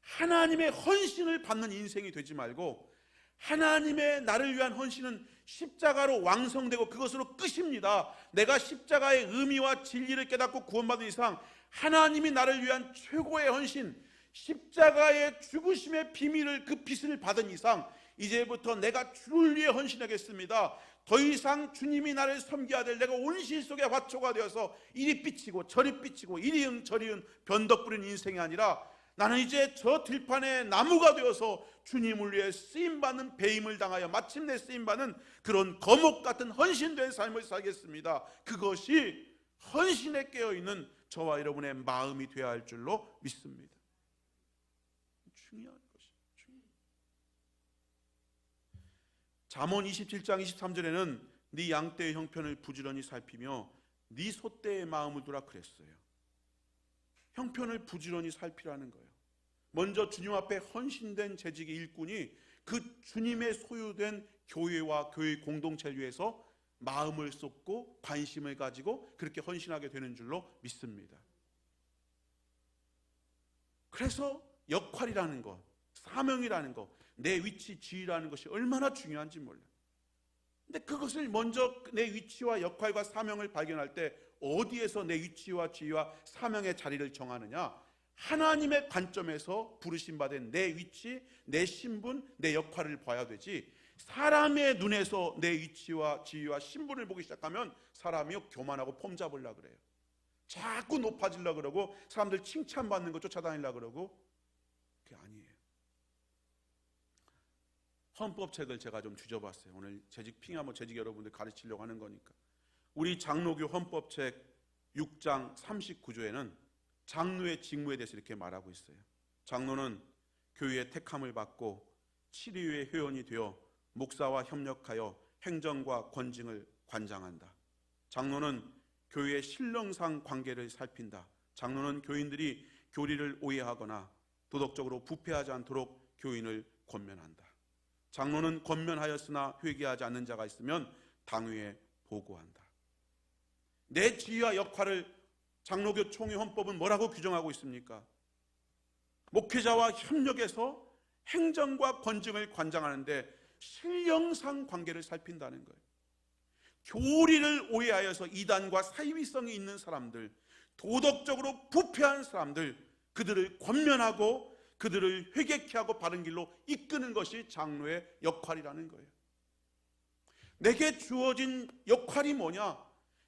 하나님의 헌신을 받는 인생이 되지 말고 하나님의 나를 위한 헌신은 십자가로 왕성되고 그것으로 끝입니다. 내가 십자가의 의미와 진리를 깨닫고 구원받은 이상 하나님이 나를 위한 최고의 헌신, 십자가의 죽으심의 비밀을, 그 빛을 받은 이상 이제부터 내가 주를 위해 헌신하겠습니다. 더 이상 주님이 나를 섬겨야 될 내가 온실 속의 화초가 되어서 이리 삐치고 저리 삐치고 이리응 저리응 변덕 부리는 인생이 아니라 나는 이제 저 들판의 나무가 되어서 주님을 위해 쓰임받는, 배임을 당하여 마침내 쓰임받는 그런 거목 같은 헌신된 삶을 살겠습니다. 그것이 헌신에 깨어있는 저와 여러분의 마음이 되어야 할 줄로 믿습니다. 중요한 것이 중요해요. 잠언 27장 23절에는 네 양떼의 형편을 부지런히 살피며 네 소떼의 마음을 두라 그랬어요. 형편을 부지런히 살피라는 거예요. 먼저 주님 앞에 헌신된 재직의 일꾼이 그 주님의 소유된 교회와 교회 공동체를 위해서 마음을 쏟고 관심을 가지고 그렇게 헌신하게 되는 줄로 믿습니다. 그래서 역할이라는 것, 사명이라는 것, 내 위치, 지위라는 것이 얼마나 중요한지 몰라요. 근데 그것을 먼저 내 위치와 역할과 사명을 발견할 때 어디에서 내 위치와 지위와 사명의 자리를 정하느냐? 하나님의 관점에서 부르심 받은 내 위치, 내 신분, 내 역할을 봐야 되지, 사람의 눈에서 내 위치와 지위와 신분을 보기 시작하면 사람이 교만하고 폼 잡으려고 그래요. 자꾸 높아지려고 그러고 사람들 칭찬받는 거 쫓아다니려고 그러고. 그게 아니에요. 헌법책을 제가 좀 뒤져봤어요. 오늘 재직 핑하면 재직 여러분들 가르치려고 하는 거니까. 우리 장로교 헌법책 6장 39조에는 장로의 직무에 대해서 이렇게 말하고 있어요. 장로는 교회의 택함을 받고 7위의 회원이 되어 목사와 협력하여 행정과 권징을 관장한다. 장로는 교회의 신령상 관계를 살핀다. 장로는 교인들이 교리를 오해하거나 도덕적으로 부패하지 않도록 교인을 권면한다. 장로는 권면하였으나 회개하지 않는 자가 있으면 당회에 보고한다. 내 지위와 역할을 장로교 총회 헌법은 뭐라고 규정하고 있습니까? 목회자와 협력해서 행정과 권징을 관장하는데 신령상 관계를 살핀다는 거예요. 교리를 오해하여서 이단과 사이비성이 있는 사람들, 도덕적으로 부패한 사람들, 그들을 권면하고 그들을 회개케 하고 바른 길로 이끄는 것이 장로의 역할이라는 거예요. 내게 주어진 역할이 뭐냐?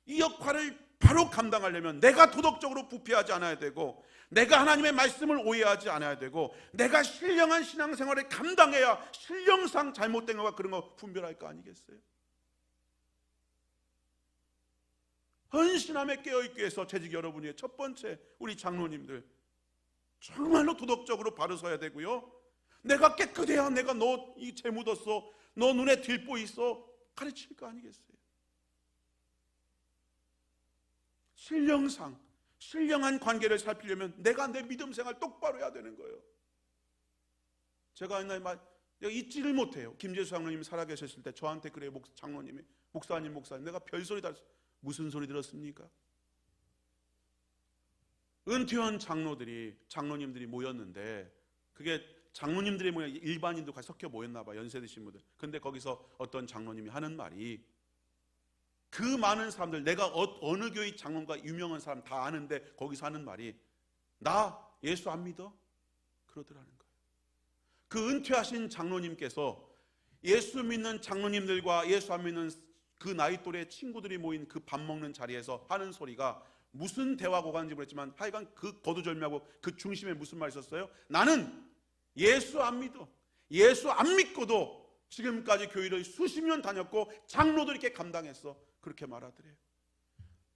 이 역할을 바로 감당하려면 내가 도덕적으로 부패하지 않아야 되고, 내가 하나님의 말씀을 오해하지 않아야 되고, 내가 신령한 신앙생활을 감당해야 신령상 잘못된 것과 그런 거 분별할 거 아니겠어요? 헌신함에 깨어있기 위해서 재직 여러분의 첫 번째, 우리 장로님들 정말로 도덕적으로 바로 서야 되고요, 내가 깨끗해야 내가 너 이 죄 묻었어, 너 눈에 들보 있어 가르칠 거 아니겠어요? 신령상, 신령한 관계를 살피려면 내가 내 믿음 생활 똑바로 해야 되는 거예요. 제가 옛날에 내가 잊지를 못해요. 김재수 장로님이 살아계셨을 때 저한테 그래요. 장로님이 목사님 내가 별소리 다 무슨 소리 들었습니까? 은퇴한 장로님들이 모였는데, 그게 장로님들이 모여 일반인도 같이 섞여 모였나 봐, 연세 드신 분들. 근데 거기서 어떤 장로님이 하는 말이, 그 많은 사람들, 내가 어느 교회 장로가 유명한 사람 다 아는데 거기서 하는 말이, 나 예수 안 믿어? 그러더라는 거예요. 그 은퇴하신 장로님께서 예수 믿는 장로님들과 예수 안 믿는 그 나이 또래 친구들이 모인 그 밥 먹는 자리에서 하는 소리가 무슨 대화가 오가는지 모르겠지만 하여간 그 거두절미하고 그 중심에 무슨 말이 있었어요? 나는 예수 안 믿어. 예수 안 믿고도 지금까지 교회를 수십 년 다녔고 장로도 이렇게 감당했어. 그렇게 말하더래요.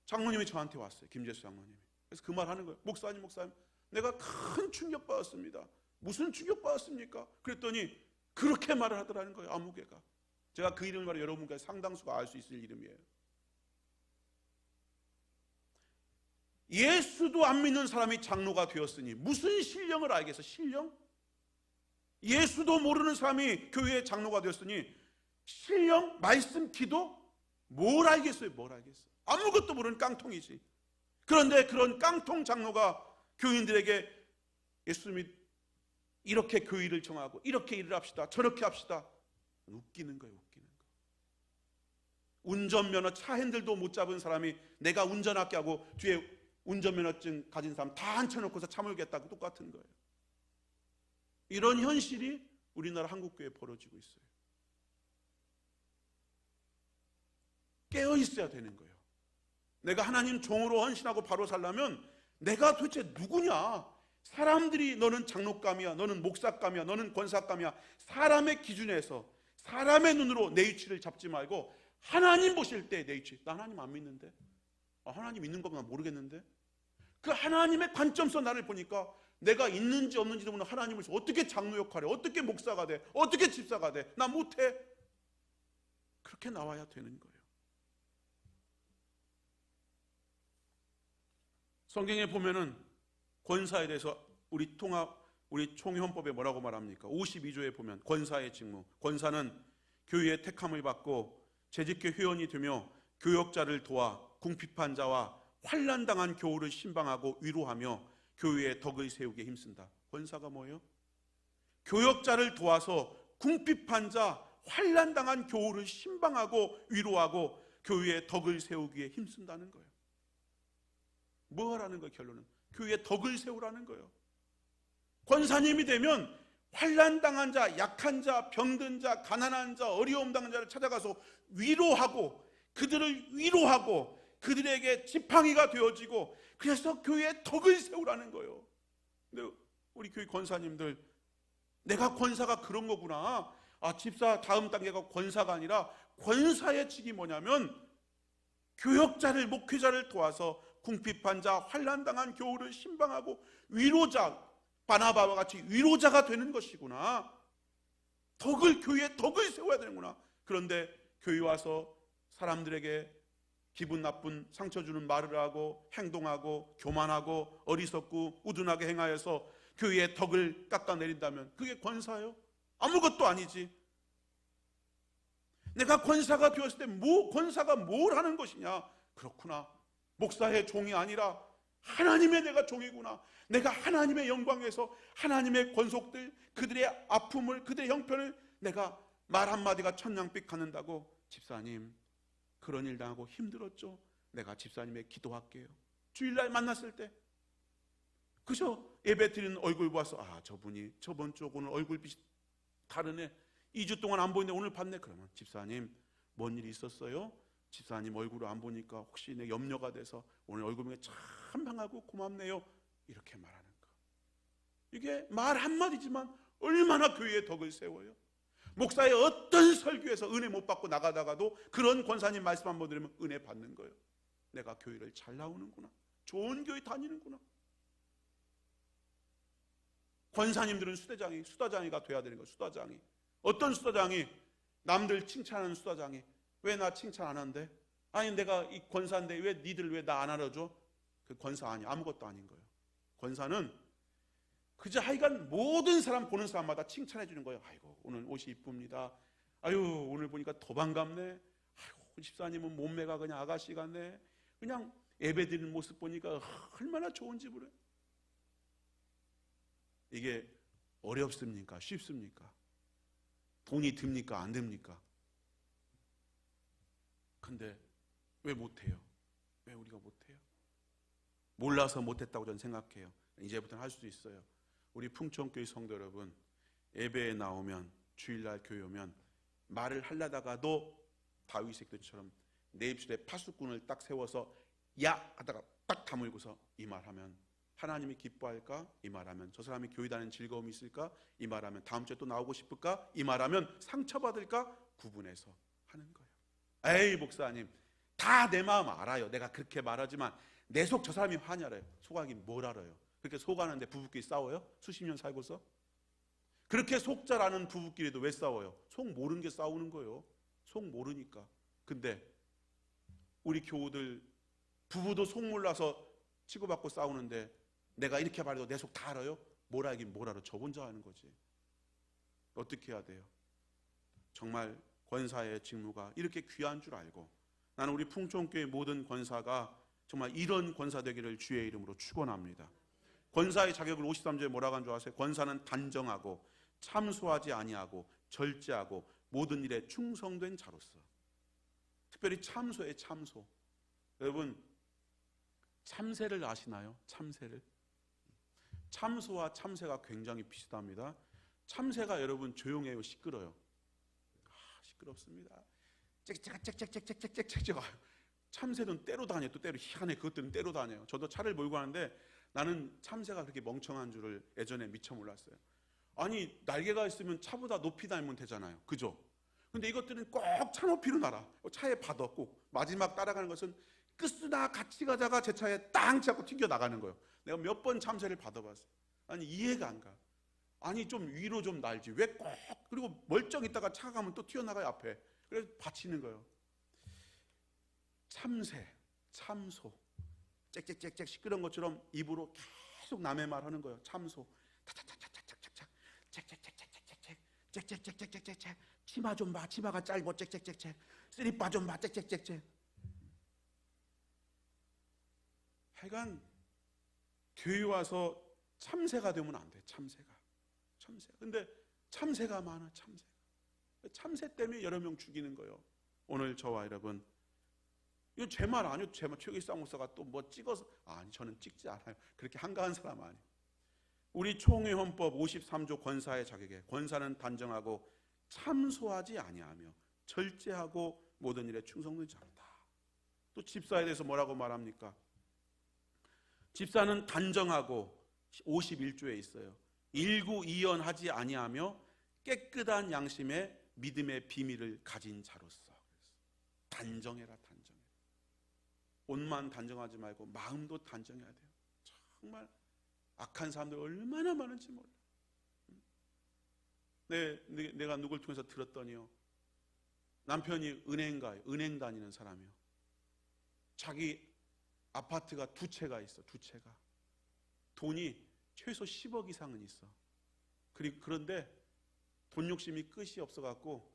장로님이 저한테 왔어요. 김재수 장로님이. 그래서 그 말 하는 거예요. 목사님 내가 큰 충격받았습니다. 무슨 충격받았습니까? 그랬더니 그렇게 말을 하더라는 거예요. 아무개가. 제가 그 이름을 말해 여러분과 상당수가 알 수 있을 이름이에요. 예수도 안 믿는 사람이 장로가 되었으니 무슨 신령을 알겠어? 신령? 예수도 모르는 사람이 교회의 장로가 되었으니 신령? 말씀, 기도? 뭘 알겠어요? 뭘 알겠어요? 아무것도 모르는 깡통이지. 그런데 그런 깡통 장로가 교인들에게 예수님이 이렇게 교의를 정하고 이렇게 일을 합시다, 저렇게 합시다. 웃기는 거예요, 웃기는 거. 운전면허 차 핸들도 못 잡은 사람이 내가 운전할게 하고 뒤에 운전면허증 가진 사람 다 앉혀놓고서 차 몰겠다고 똑같은 거예요. 이런 현실이 우리나라 한국교회에 벌어지고 있어요. 깨어 있어야 되는 거예요. 내가 하나님 종으로 헌신하고 바로 살려면 내가 도대체 누구냐? 사람들이 너는 장로감이야, 너는 목사감이야, 너는 권사감이야. 사람의 기준에서 사람의 눈으로 내 위치를 잡지 말고 하나님 보실 때 내 위치. 나 하나님 안 믿는데? 하나님 있는 거면 모르겠는데? 그 하나님의 관점에서 나를 보니까 내가 있는지 없는지도 모르는 하나님을 어떻게 장로 역할을 해? 어떻게 목사가 돼? 어떻게 집사가 돼? 나 못해. 그렇게 나와야 되는 거예요. 성경에 보면은 권사에 대해서 우리 총회헌법에 뭐라고 말합니까? 52조에 보면 권사의 직무. 권사는 교회의 택함을 받고 재직교 회원이 되며 교역자를 도와 궁핍한 자와 환난당한 교우를 신방하고 위로하며 교회의 덕을 세우게 힘쓴다. 권사가 뭐예요? 교역자를 도와서 궁핍한 자, 환난당한 교우를 신방하고 위로하고 교회의 덕을 세우기에 힘쓴다는 거예요. 뭐 하라는 거예요? 결론은 교회의 덕을 세우라는 거예요. 권사님이 되면 환난당한 자, 약한 자, 병든 자, 가난한 자, 어려움 당한 자를 찾아가서 위로하고 그들을 위로하고 그들에게 지팡이가 되어지고 그래서 교회의 덕을 세우라는 거예요. 근데 우리 교회 권사님들 내가 권사가 그런 거구나. 집사 다음 단계가 권사가 아니라 권사의 직이 뭐냐면 교역자를 목회자를 도와서 궁핍한 자, 환난당한 교우를 신방하고 위로자, 바나바와 같이 위로자가 되는 것이구나. 교회의 덕을 세워야 되는구나. 그런데 교회 와서 사람들에게 기분 나쁜 상처 주는 말을 하고 행동하고 교만하고 어리석고 우둔하게 행하여서 교회의 덕을 깎아내린다면 그게 권사예요? 아무것도 아니지. 내가 권사가 되었을 때 권사가 뭘 하는 것이냐? 그렇구나. 목사의 종이 아니라 하나님의 내가 종이구나. 내가 하나님의 영광에서 하나님의 권속들, 그들의 아픔을, 그들의 형편을 내가 말 한마디가 천냥빛 갖는다고. 집사님 그런 일 당하고 힘들었죠? 내가 집사님의 기도할게요. 주일날 만났을 때 그저 예배 드리는 얼굴 봐서 저분이 저번 주 오늘 얼굴빛이 다르네. 2주 동안 안 보이는데 오늘 봤네. 그러면 집사님 뭔 일이 있었어요? 집사님 얼굴을 안 보니까 혹시 내 염려가 돼서 오늘 얼굴 보니까 참 반하고 고맙네요. 이렇게 말하는 거. 이게 말 한마디지만 얼마나 교회의 덕을 세워요. 목사의 어떤 설교에서 은혜 못 받고 나가다가도 그런 권사님 말씀 한번 들으면 은혜 받는 거예요. 내가 교회를 잘 나오는구나. 좋은 교회 다니는구나. 권사님들은 수다장이가 돼야 되는 거예요. 수다장이. 어떤 수다장이? 남들 칭찬하는 수다장이. 왜 나 칭찬 안 하는데? 아니 내가 이 권사인데 왜 니들 왜 나 안 알아줘? 그 권사 아니, 아무것도 아닌 거예요. 권사는 그저 하여간 모든 사람 보는 사람마다 칭찬해 주는 거예요. 아이고 오늘 옷이 이쁩니다. 아유 오늘 보니까 더 반갑네. 아이고 집사님은 몸매가 그냥 아가씨 같네. 그냥 예배 드리는 모습 보니까 얼마나 좋은지 모르. 이게 어렵습니까? 쉽습니까? 돈이 듭니까? 안 듭니까? 근데 왜 못해요? 왜 우리가 못해요? 몰라서 못했다고 저는 생각해요. 이제부터는 할 수도 있어요. 우리 풍천교회 성도 여러분, 예배에 나오면 주일날 교회 오면 말을 하려다가도 다윗의 기도처럼 내 입술에 파수꾼을 딱 세워서 야 하다가 딱 다물고서 이 말하면 하나님이 기뻐할까? 이 말하면 저 사람이 교회 다니는 즐거움이 있을까? 이 말하면 다음 주에 또 나오고 싶을까? 이 말하면 상처받을까? 구분해서 하는 거예요. 에이 목사님 다 내 마음 알아요. 내가 그렇게 말하지만 내 속 저 사람이 화냐 알아요. 속하긴 뭘 알아요. 그렇게 속하는데 부부끼리 싸워요? 수십 년 살고서? 그렇게 속 잘 아는 부부끼리도 왜 싸워요? 속 모르는 게 싸우는 거예요. 속 모르니까. 근데 우리 교우들 부부도 속 몰라서 치고받고 싸우는데 내가 이렇게 말해도 내 속 다 알아요? 뭘 알긴 뭘 알아. 저 혼자 하는 거지. 어떻게 해야 돼요? 정말 권사의 직무가 이렇게 귀한 줄 알고 나는 우리 풍촌교회 모든 권사가 정말 이런 권사 되기를 주의 이름으로 축원합니다. 권사의 자격을 53조에 뭐라고 한 줄 아세요? 권사는 단정하고 참소하지 아니하고 절제하고 모든 일에 충성된 자로서. 특별히 참소의 참소. 여러분 참새를 아시나요? 참새를. 참소와 참새가 굉장히 비슷합니다. 참새가 여러분 조용해요, 시끄러요? 시끄럽습니다. 짹짹짹짹짹짹짹짹. 참새는 때로 다녀. 또 때로 희한해. 그것들은 때로 다녀요. 저도 차를 몰고 가는데 나는 참새가 그렇게 멍청한 줄을 예전에 미처 몰랐어요. 아니 날개가 있으면 차보다 높이 날면 되잖아요, 그죠? 근데 이것들은 꼭 차 높이로 날아. 차에 받아 꼭. 마지막 따라가는 것은 끝수나 같이 가자가 제 차에 땅 잡고 튕겨 나가는 거예요. 내가 몇 번 참새를 받아봤어요. 아니 이해가 안 가. 아니 좀 위로 좀 날지 왜 꼭. 그리고 멀쩡히 있다가 차가 가면 또 튀어나가요 앞에. 그래서 받치는 거예요. 참새, 참소, 짹짹짹짹 시끄러운 것처럼 입으로 계속 남의 말 하는 거예요. 참소. 차차차차차차차, 짹짹짹짹짹짹, 짹짹짹짹짹. 치마 좀 봐. 치마가 짧어. 짹짹짹짹. 쓰리빠 좀 봐. 짹짹짹짹. 하여간 교회 와서 참새가 되면 안 돼. 참새가. 근데 참새가 많아. 참새 때문에 여러 명 죽이는 거예요. 오늘 저와 여러분, 이거 제 말 아니요. 제 말 최기상 목사가 또 뭐 찍어서, 아니 저는 찍지 않아요. 그렇게 한가한 사람 아니에요. 우리 총회헌법 53조 권사의 자격에 권사는 단정하고 참소하지 아니하며 절제하고 모든 일에 충성된 자로다. 또 집사에 대해서 뭐라고 말합니까? 집사는 단정하고 51조에 있어요. 일구이연하지 아니하며 깨끗한 양심에 믿음의 비밀을 가진 자로서. 단정해라. 옷만 단정하지 말고 마음도 단정해야 돼요. 정말 악한 사람들 얼마나 많은지 몰라. 내가 누굴 통해서 들었더니요, 남편이 은행 다니는 사람이요. 자기 아파트가 2채가 있어. 2채가 돈이 최소 10억 이상은 있어. 그런데 돈 욕심이 끝이 없어갖고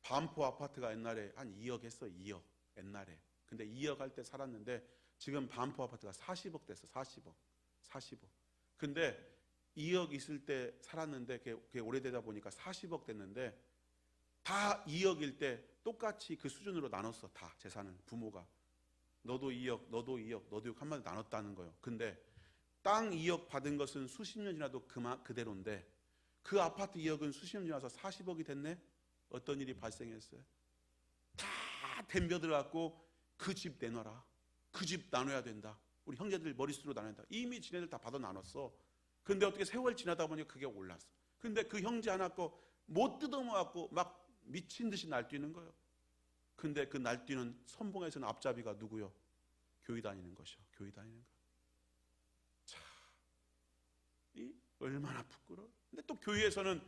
반포 아파트가 옛날에 한 2억 했어. 2억 옛날에. 근데 2억 할 때 살았는데 지금 반포 아파트가 40억 됐어. 40억. 근데 2억 있을 때 살았는데 그게 오래되다 보니까 40억 됐는데 다 2억일 때 똑같이 그 수준으로 나눴어. 다 재산을. 부모가 너도 2억, 너도 2억, 너도 6 한마디 나눴다는 거예요. 근데 땅 2억 받은 것은 수십 년 지나도 그대로인데 그 아파트 2억은 수십 년 지나서 40억이 됐네. 어떤 일이 발생했어요? 다 덤벼들어갖고 그 집 내놔라. 그 집 나눠야 된다. 우리 형제들 머릿수로 나눠야 된다. 이미 지네들 다 받아 나눴어. 근데 어떻게 세월 지나다 보니 그게 올랐어. 근데 그 형제 하나 거 못 뜯어모았고 막 미친 듯이 날뛰는 거예요. 근데 그 날뛰는 선봉에서는 앞잡이가 누구요? 교회 다니는 것이요. 교회 다니는 거. 자, 이 얼마나 부끄러워. 근데 또 교회에서는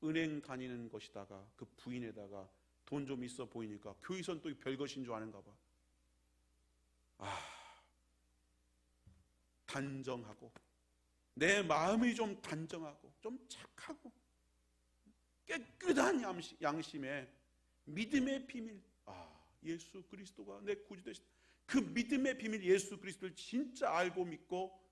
은행 다니는 것이다가 그 부인에다가 돈 좀 있어 보이니까 교회선 또 별것인 줄 아는가 봐. 단정하고 내 마음이 좀 단정하고 좀 착하고 깨끗한 양심에 믿음의 비밀, 예수 그리스도가 내 구주 되시다. 그 믿음의 비밀 예수 그리스도를 진짜 알고 믿고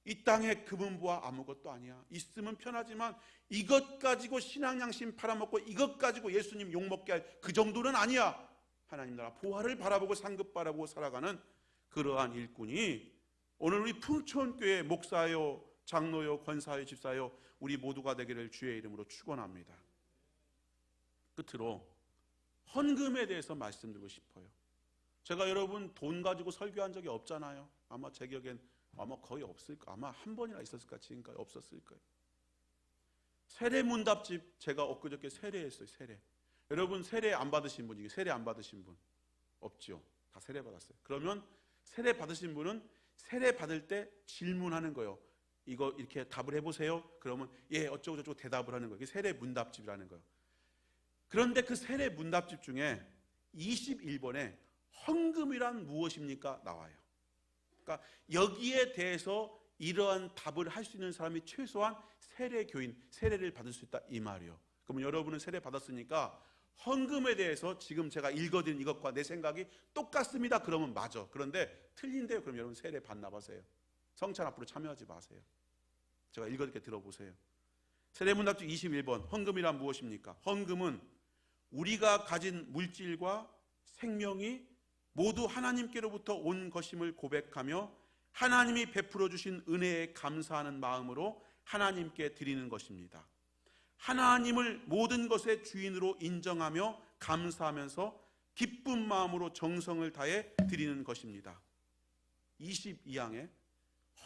이 땅에 그분 부와 아무것도 아니야. 있으면 편하지만 이것 가지고 신앙 양심 팔아먹고 이것 가지고 예수님 욕먹게 할 그 정도는 아니야. 하나님 나라 보화를 바라보고 상급 바라보고 살아가는 그러한 일꾼이 오늘 우리 풍촌교회 목사요, 장로요, 권사요, 집사요 우리 모두가 되기를 주의 이름으로 축원합니다. 끝으로 헌금에 대해서 말씀드리고 싶어요. 제가 여러분 돈 가지고 설교한 적이 없잖아요. 아마 제 기억엔 아마 거의 없을 거예요. 아마 한 번이나 있었을까 지금까지 없었을 거예요. 세례 문답집 제가 엊그저께 세례했어요. 세례. 여러분 세례 안 받으신 분, 세례 안 받으신 분 없죠? 다 세례 받았어요. 그러면 세례 받으신 분은 세례 받을 때 질문하는 거예요. 이거 이렇게 답을 해보세요. 그러면 예 어쩌고 저쩌고 대답을 하는 거예요. 이게 세례 문답집이라는 거예요. 그런데 그 세례 문답집 중에 21번에 헌금이란 무엇입니까? 나와요. 그러니까 여기에 대해서 이러한 답을 할 수 있는 사람이 최소한 세례 교인, 세례를 받을 수 있다 이 말이에요. 그러면 여러분은 세례 받았으니까 헌금에 대해서 지금 제가 읽어드린 이것과 내 생각이 똑같습니다. 그러면 맞아. 그런데 틀린데요. 그럼 여러분 세례 받나 보세요. 성찬 앞으로 참여하지 마세요. 제가 읽어드릴게 들어보세요. 세례문답집 21번 헌금이란 무엇입니까? 헌금은 우리가 가진 물질과 생명이 모두 하나님께로부터 온 것임을 고백하며 하나님이 베풀어 주신 은혜에 감사하는 마음으로 하나님께 드리는 것입니다. 하나님을 모든 것의 주인으로 인정하며 감사하면서 기쁜 마음으로 정성을 다해 드리는 것입니다. 22항에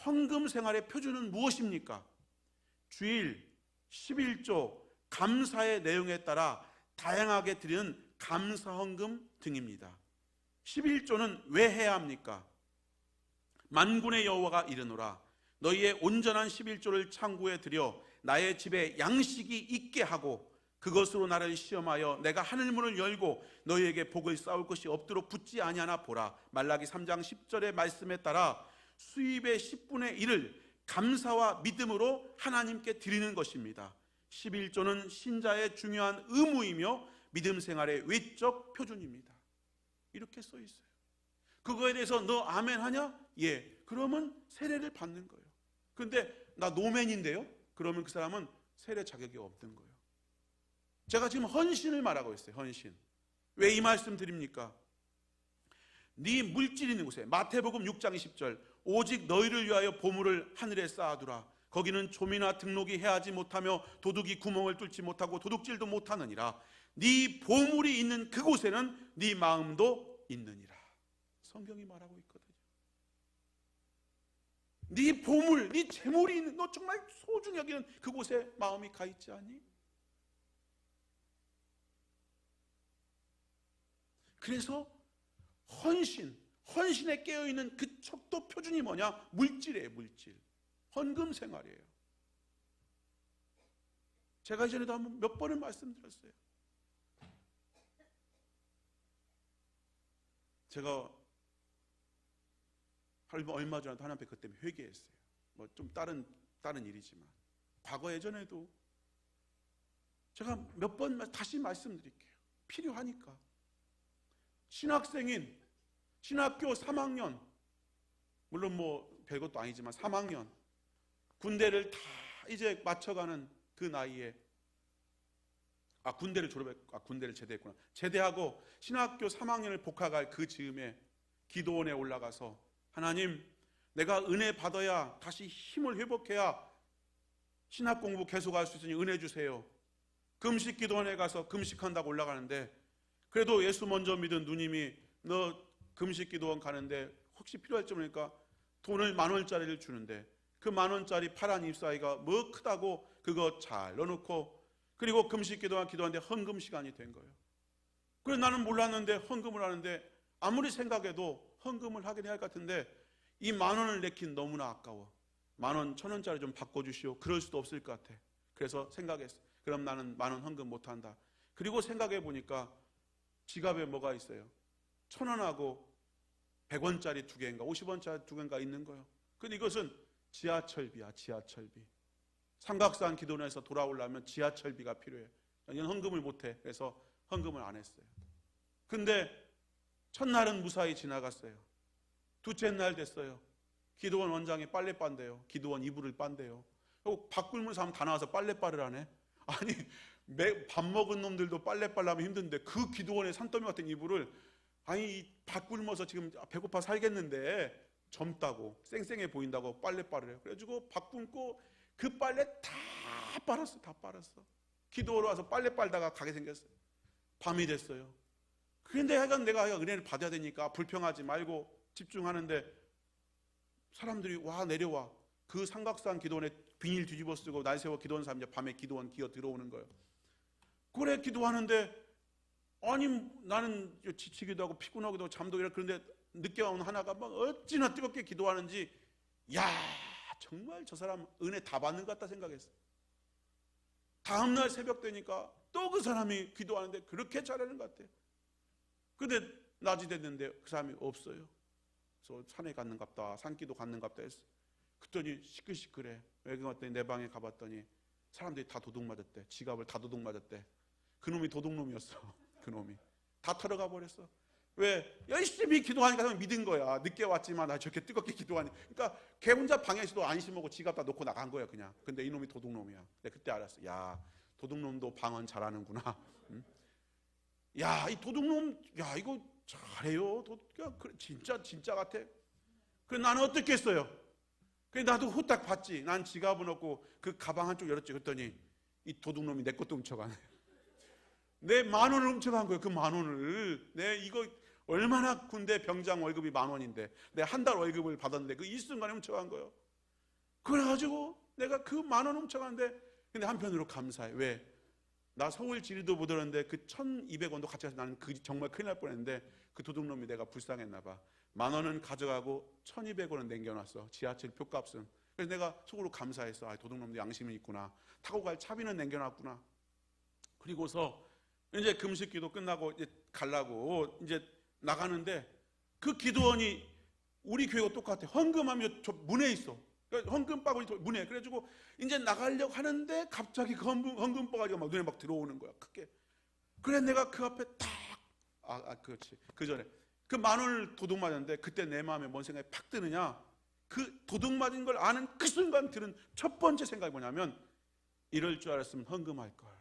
헌금 생활의 표준은 무엇입니까? 주일, 11조, 감사의 내용에 따라 다양하게 드리는 감사헌금 등입니다. 11조는 왜 해야 합니까? 만군의 여호와가 이르노라 너희의 온전한 11조를 창고에 들여 나의 집에 양식이 있게 하고 그것으로 나를 시험하여 내가 하늘문을 열고 너희에게 복을 쌓을 것이 없도록 붙지 아니하나 보라. 말라기 3장 10절의 말씀에 따라 수입의 10분의 1을 감사와 믿음으로 하나님께 드리는 것입니다. 11조는 신자의 중요한 의무이며 믿음 생활의 외적 표준입니다. 이렇게 써 있어요. 그거에 대해서 너 아멘 하냐? 예. 그러면 세례를 받는 거예요. 그런데 나 노맨인데요? 그러면 그 사람은 세례 자격이 없는 거예요. 제가 지금 헌신을 말하고 있어요. 헌신. 왜 이 말씀 드립니까? 네 물질 있는 곳에 마태복음 6장 20절 오직 너희를 위하여 보물을 하늘에 쌓아두라. 거기는 조미나 등록이 해하지 못하며 도둑이 구멍을 뚫지 못하고 도둑질도 못하느니라. 네 보물이 있는 그곳에는 네 마음도 있느니라. 성경이 말하고 있거든요. 네 보물, 네 재물이 있는 너 정말 소중히 여기는 그곳에 마음이 가 있지 않니? 그래서 헌신에 깨어있는 그 척도 표준이 뭐냐? 물질이에요. 물질. 헌금 생활이에요. 제가 이전에도 한번 몇 번을 말씀드렸어요. 제가 얼마 전에도 하나님 앞에 그것 때문에 회개했어요. 뭐 좀 다른 일이지만 과거 예전에도 제가 몇 번 다시 말씀드릴게요. 필요하니까. 신학생인 신학교 3학년 물론 뭐 별것도 아니지만 3학년 군대를 다 이제 맞춰가는 그 나이에 군대를 제대했구나. 제대하고 신학교 3학년을 복학할 그 즈음에 기도원에 올라가서 하나님 내가 은혜 받아야 다시 힘을 회복해야 신학 공부 계속할 수 있으니 은혜 주세요. 금식 기도원에 가서 금식한다고 올라가는데 그래도 예수 먼저 믿은 누님이 너 금식 기도원 가는데 혹시 필요할지 모르니까 돈을 10,000원짜리를 주는데 그 10,000원짜리 파란 잎사귀가 뭐 크다고 그거 잘 넣어놓고 그리고 금식 기도원 기도하는데 헌금 시간이 된 거예요. 그래서 나는 몰랐는데 헌금을 하는데 아무리 생각해도 헌금을 하긴 해야 할 것 같은데 이 10,000원을 내긴 너무나 아까워. 10,000원, 1,000원짜리 좀 바꿔주시오. 그럴 수도 없을 것 같아. 그래서 생각했어. 그럼 나는 10,000원 헌금 못한다. 그리고 생각해 보니까 지갑에 뭐가 있어요? 1,000원하고 100원짜리 2개인가 50원짜리 2개인가 있는 거예요. 근데 이것은 지하철비야. 지하철비. 삼각산 기도원에서 돌아오려면 지하철비가 필요해요. 이건 헌금을 못해. 그래서 헌금을 안 했어요. 근데 첫날은 무사히 지나갔어요. 둘째 날 됐어요. 기도원 원장이 빨래 빤대요. 기도원 이불을 빤대요. 그리고 밥 굶은 사람 다 나와서 빨래 빨으라네. 아니 밥 먹은 놈들도 빨래 빨라면 힘든데 그 기도원의 산더미 같은 이불을 아니 밥 굶어서 지금 배고파 살겠는데 젊다고 쌩쌩해 보인다고 빨래 빨으래요. 그래가지고 밥 굶고 그 빨래 다 빨았어. 다 빨았어. 기도하러 와서 빨래 빨다가 가게 생겼어요. 밤이 됐어요. 그런데 하여간 내가 은혜를 받아야 되니까 불평하지 말고 집중하는데 사람들이 내려와. 그 삼각산 기도원에 비닐 뒤집어 쓰고 날 세워 기도하는 사람이 밤에 기도원 기어 들어오는 거예요. 그래 기도하는데 아니 나는 지치기도 하고 피곤하기도 하고 잠도 이래. 그런데 늦게 온 하나가 막 어찌나 뜨겁게 기도하는지 야 정말 저 사람 은혜 다 받는 것 같다 생각했어. 다음날 새벽 되니까 또 그 사람이 기도하는데 그렇게 잘하는 것 같아요. 근데 낮이 됐는데 그 사람이 없어요. 그래서 산에 갔는갑다 산기도 갔는갑다 했어. 그랬더니 시끌시끌해. 왜 그랬더니 내 방에 가봤더니 사람들이 다 도둑 맞았대. 지갑을 다 도둑 맞았대. 그놈이 도둑놈이었어. 그놈이 다 털어가 버렸어. 왜? 열심히 기도하니까 믿은 거야. 늦게 왔지만 나 저렇게 뜨겁게 기도하니. 그러니까 걔 혼자 방에서도 안심하고 지갑 다 놓고 나간 거야 그냥. 근데 이놈이 도둑놈이야. 내가 그때 알았어. 야, 도둑놈도 방언 잘하는구나. 응? 야, 이 도둑놈, 야 이거 잘해요. 진짜 같아. 그래 나는 어떻게 했어요? 그래 나도 후딱 봤지. 난 지갑은 없고 그 가방 한쪽 열었지. 그랬더니 이 도둑놈이 내 것도 훔쳐가네. 내 10,000원을 훔쳐간 거예요. 그 10,000원을. 내 이거 얼마나 군대 병장 월급이 10,000원인데 내 한 달 월급을 받았는데 그 일순간에 훔쳐간 거예요. 그래가지고 내가 그 10,000원 훔쳐갔는데, 근데 한편으로 감사해. 왜? 나 서울 지리도 못 오는데 그 1,200원도 같이 가서 나는 정말 큰일 날 뻔했는데 그 도둑놈이 내가 불쌍했나 봐. 10,000원은 가져가고 1,200원은 남겨놨어. 지하철 표값은. 그래서 내가 속으로 감사했어. 아, 도둑놈도 양심이 있구나. 타고 갈 차비는 남겨놨구나. 그리고서 이제 금식기도 끝나고 이제 가려고 이제 나가는데 그 기도원이 우리 교회가 똑같아. 헌금하면 저 문에 있어. 그러니까 헌금 바구니 문에. 그래가지고 이제 나가려고 하는데 갑자기 그 헌금 바구니가 막 눈에 막 들어오는 거야. 크게. 그래 내가 그 앞에 딱 그렇지. 그 전에 그 10,000원을 도둑 맞았는데 그때 내 마음에 뭔 생각이 팍 드느냐. 그 도둑 맞은 걸 아는 그 순간 들은 첫 번째 생각이 뭐냐면 이럴 줄 알았으면 헌금할 걸.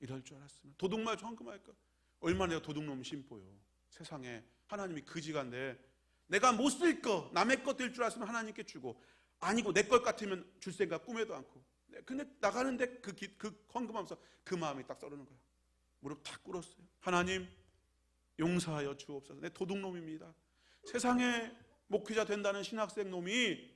이럴 줄 알았으면 도둑 맞아 헌금할 걸. 얼마나 내가 도둑놈 심보요. 세상에 하나님이 그지간데 내가 못 쓸 거 남의 것 될 줄 알았으면 하나님께 주고 아니고 내 것 같으면 줄 생각 꿈에도 않고. 근데 나가는데 그 헌금하면서 그 마음이 딱 썰어는 거야. 무릎 탁 꿇었어요. 하나님 용서하여 주옵소서. 내 도둑놈입니다. 세상에 목회자 된다는 신학생 놈이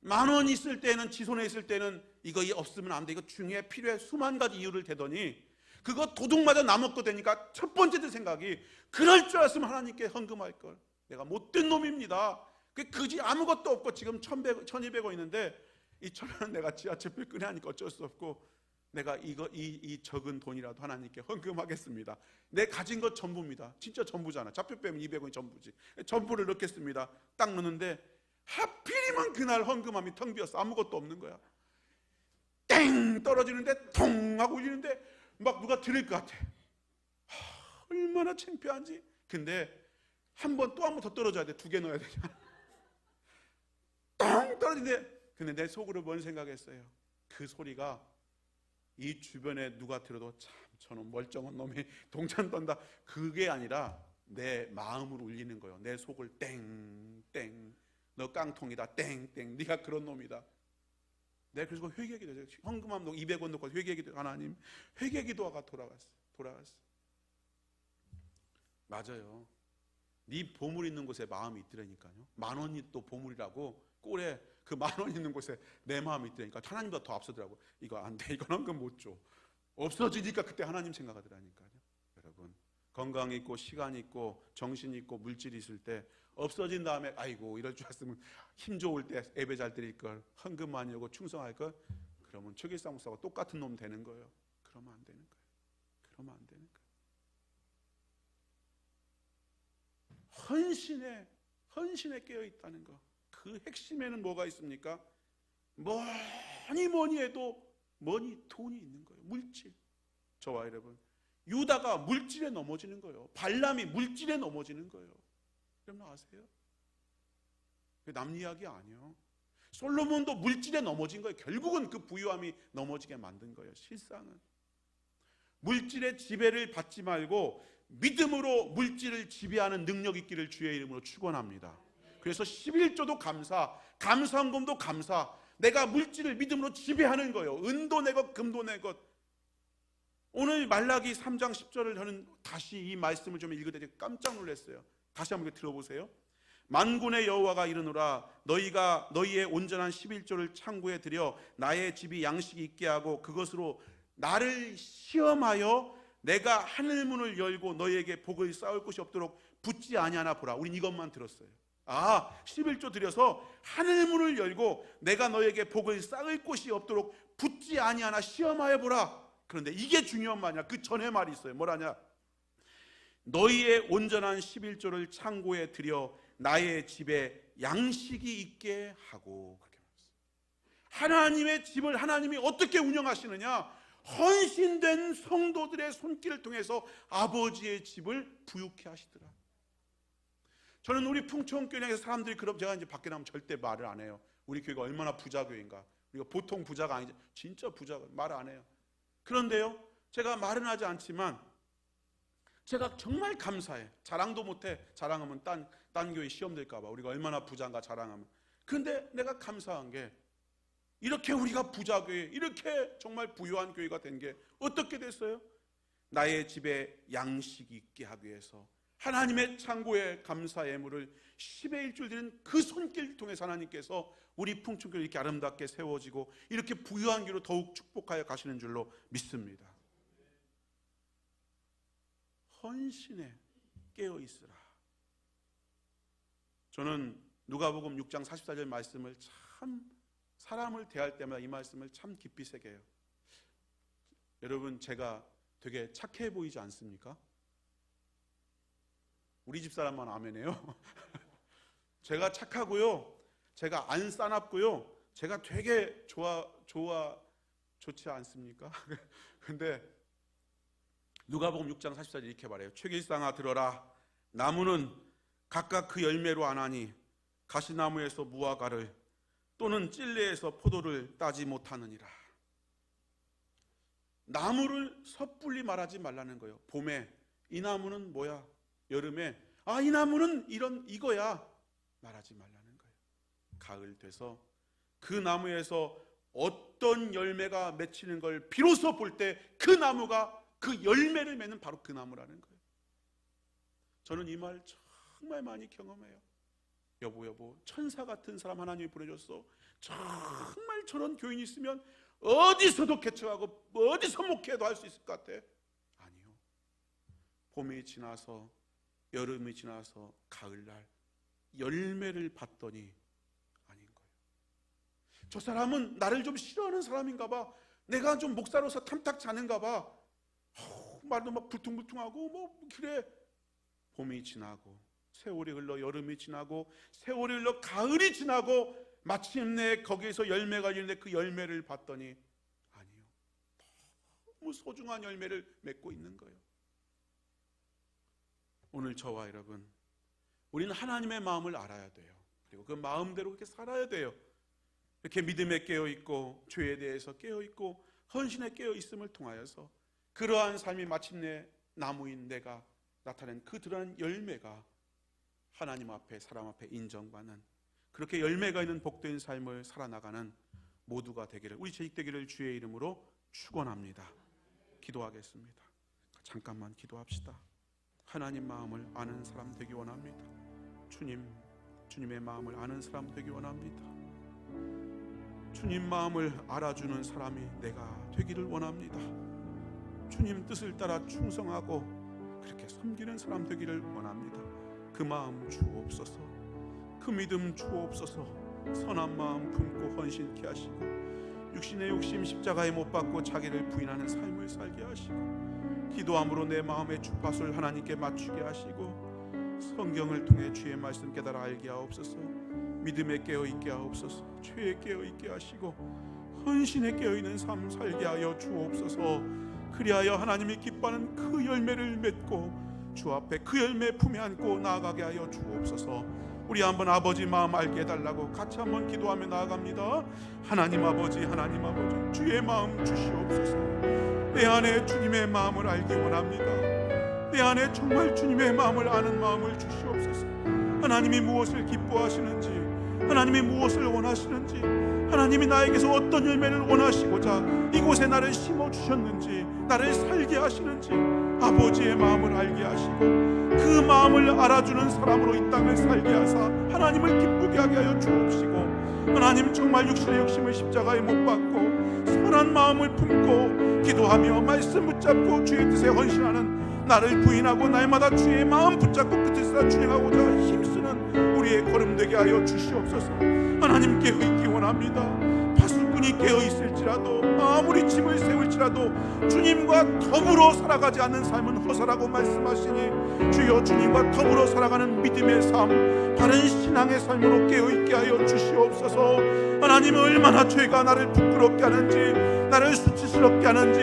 10,000원 있을 때는 지손에 있을 때는 이거 없으면 안 돼. 이거 중요해 필요해. 수만 가지 이유를 대더니 그거 도둑 맞아 남았고 되니까 첫 번째 든 생각이 그럴 줄 알았으면 하나님께 헌금할 걸. 내가 못된 놈입니다. 그지 아무것도 없고 지금 1,200원 있는데 이 1,000원 내가 지하철표 끄내니까 어쩔 수 없고 내가 이 적은 돈이라도 하나님께 헌금하겠습니다. 내 가진 것 전부입니다. 진짜 전부잖아. 잡표 빼면 200원이 전부지. 전부를 넣겠습니다. 딱 넣는데 하필이면 그날 헌금함이 텅 비었어. 아무것도 없는 거야. 땡 떨어지는데 통 하고 울리는데 막 누가 들을 것 같아. 얼마나 창피한지. 근데 한 번 더 떨어져야 돼. 2개 넣어야 되잖아. 똥 떨어지는데 근데 내 속으로 뭔 생각했어요? 그 소리가 이 주변에 누가 들어도 참 저놈 멀쩡한 놈이 동전 떤다. 그게 아니라 내 마음으로 울리는 거예요. 내 속을 땡땡 너 깡통이다 땡땡 네가 그런 놈이다. 내가 그래서 회개기도 헌금함 200원 넣고 회개기도 하나님 회개기도가 돌아갔어. 맞아요. 네 보물 있는 곳에 마음이 있더라니까요. 10,000원이 또 보물이라고 꼴에 그 10,000원 있는 곳에 내 마음이 있더라니까. 하나님보다 더 앞서더라고. 이거 안 돼. 이건 헌금 못 줘. 없어지니까 그때 하나님 생각하더라니까요. 여러분 건강 있고 시간 있고 정신 있고 물질이 있을 때 없어진 다음에 아이고 이럴 줄 알았으면 힘 좋을 때 예배 잘 드릴 걸 헌금 많이 오고 충성할 걸. 그러면 초기상 목사가 똑같은 놈 되는 거예요. 그러면 안 되는 거예요. 헌신에 깨어 있다는 거. 그 핵심에는 뭐가 있습니까? 뭐니 해도 돈이 있는 거예요. 물질. 저와 여러분 유다가 물질에 넘어지는 거예요. 발람이 물질에 넘어지는 거예요. 여러분 아세요? 남 이야기 아니에요. 솔로몬도 물질에 넘어진 거예요. 결국은 그 부유함이 넘어지게 만든 거예요. 실상은 물질의 지배를 받지 말고 믿음으로 물질을 지배하는 능력 있기를 주의 이름으로 축원합니다. 그래서 11조도 감사헌금도 감사. 내가 물질을 믿음으로 지배하는 거예요. 은도 내 것, 금도 내 것. 오늘 말라기 3장 10절을 저는 다시 이 말씀을 좀 읽을 때 깜짝 놀랐어요. 다시 한번 들어보세요. 만군의 여호와가 이르노라 너희가 너희의 온전한 11조를 창고에 들여 나의 집이 양식이 있게 하고 그것으로 나를 시험하여 내가 하늘문을 열고 너희에게 복을 쌓을 곳이 없도록 붙지 아니하나 보라. 우린 이것만 들었어요. 11조 들여서 하늘문을 열고 내가 너희에게 복을 쌓을 곳이 없도록 붙지 아니하나 시험하여 보라. 그런데 이게 중요한 말이야. 그 전에 말이 있어요. 뭐라냐? 너희의 온전한 11조를 창고에 들여 나의 집에 양식이 있게 하고. 그렇게 말했어요. 하나님의 집을 하나님이 어떻게 운영하시느냐? 헌신된 성도들의 손길을 통해서 아버지의 집을 부유케 하시더라. 저는 우리 풍천교회에서 사람들이 그럼 제가 이제 밖에 나오면 절대 말을 안 해요. 우리 교회가 얼마나 부자 교회인가. 우리가 보통 부자가 아니죠. 진짜 부자가 말을 안 해요. 그런데요, 제가 말은 하지 않지만 제가 정말 감사해. 자랑도 못해. 자랑하면 딴 교회 시험 될까 봐. 우리가 얼마나 부자인가 자랑하면. 근데 내가 감사한 게 이렇게 우리가 부자 교회, 이렇게 정말 부유한 교회가 된 게 어떻게 됐어요? 나의 집에 양식이 있게 하기 위해서 하나님의 창고에 감사의 예물을 10의 1줄 드리는 그 손길을 통해서 하나님께서 우리 풍천교회 이렇게 아름답게 세워지고 이렇게 부유한 교회로 더욱 축복하여 가시는 줄로 믿습니다. 헌신에 깨어 있으라. 저는 누가복음 6장 44절 말씀을 참, 사람을 대할 때마다 이 말씀을 참 깊이 새겨요. 여러분, 제가 되게 착해 보이지 않습니까? 우리 집 사람만 아멘해요. 제가 착하고요, 제가 안 싸납고요, 제가 되게 좋지 않습니까? 근데 누가복음 6장 44절 이렇게 말해요. 최길상아 들어라. 나무는 각각 그 열매로 아나니 가시나무에서 무화과를 또는 찔레에서 포도를 따지 못하느니라. 나무를 섣불리 말하지 말라는 거예요. 봄에 이 나무는 뭐야? 여름에 이 나무는 이거야 말하지 말라는 거예요. 가을 돼서 그 나무에서 어떤 열매가 맺히는 걸 비로소 볼 때 그 나무가 그 열매를 맺는 바로 그 나무라는 거예요. 저는 이 말 정말 많이 경험해요. 여보 천사 같은 사람 하나님이 보내줬어. 정말 저런 교인이 있으면 어디서도 개척하고 어디서 목회도 할 수 있을 것 같아. 아니요, 봄이 지나서 여름이 지나서 가을날 열매를 봤더니 아닌 거예요. 저 사람은 나를 좀 싫어하는 사람인가 봐. 내가 좀 목사로서 탐탁지 않은가 봐. 말도 막 불퉁불퉁하고 뭐 그래. 봄이 지나고 세월이 흘러 여름이 지나고 세월이 흘러 가을이 지나고 마침내 거기에서 열매가 열리는데 그 열매를 봤더니 아니요, 너무 소중한 열매를 맺고 있는 거예요. 오늘 저와 여러분, 우리는 하나님의 마음을 알아야 돼요. 그리고 그 마음대로 그렇게 살아야 돼요. 이렇게 믿음에 깨어있고 죄에 대해서 깨어있고 헌신에 깨어있음을 통하여서 그러한 삶이 마침내 나무인 내가 나타낸 그 드러난 열매가 하나님 앞에 사람 앞에 인정받는, 그렇게 열매가 있는 복된 삶을 살아나가는 모두가 되기를, 우리 재직되기를 주의 이름으로 축원합니다. 기도하겠습니다. 잠깐만 기도합시다. 하나님 마음을 아는 사람 되기 원합니다. 주님의 마음을 아는 사람 되기 원합니다. 주님 마음을 알아주는 사람이 내가 되기를 원합니다. 주님 뜻을 따라 충성하고 그렇게 섬기는 사람 되기를 원합니다. 그 마음 주옵소서. 그 믿음 주옵소서. 선한 마음 품고 헌신케 하시고 육신의 욕심 십자가에 못 박고 자기를 부인하는 삶을 살게 하시고 기도함으로 내 마음의 주파수를 하나님께 맞추게 하시고 성경을 통해 주의 말씀 깨달아 알게 하옵소서. 믿음에 깨어있게 하옵소서. 죄에 깨어있게 하시고 헌신에 깨어있는 삶 살게 하여 주옵소서. 그리하여 하나님이 기뻐하는 그 열매를 맺고 주 앞에 그 열매 품에 안고 나아가게 하여 주옵소서. 우리 한번 아버지 마음 알게 해달라고 같이 한번 기도하며 나아갑니다. 하나님 아버지 주의 마음 주시옵소서. 내 안에 주님의 마음을 알기 원합니다. 내 안에 정말 주님의 마음을 아는 마음을 주시옵소서. 하나님이 무엇을 기뻐하시는지, 하나님이 무엇을 원하시는지, 하나님이 나에게서 어떤 열매를 원하시고자 이곳에 나를 심어주셨는지, 나를 살게 하시는지 아버지의 마음을 알게 하시고 그 마음을 알아주는 사람으로 이 땅을 살게 하사 하나님을 기쁘게 하게 하여 주옵시고, 하나님 정말 육신의 욕심을 십자가에 못 박고 선한 마음을 품고 기도하며 말씀 붙잡고 주의 뜻에 헌신하는 나를 부인하고 날마다 주의 마음 붙잡고 그 뜻을 주행하고자 힘쓰는 우리의 걸음 되게 하여 주시옵소서. 하나님께 의기 원합니다. 파수꾼 일꾼이 깨어 있을지라도, 아무리 집을 세울지라도 주님과 더불어 살아가지 않는 삶은 허사라고 말씀하시니, 주여 주님과 더불어 살아가는 믿음의 삶, 바른 신앙의 삶으로 깨어 있게 하여 주시옵소서. 하나님, 얼마나 죄가 나를 부끄럽게 하는지, 나를 수치스럽게 하는지,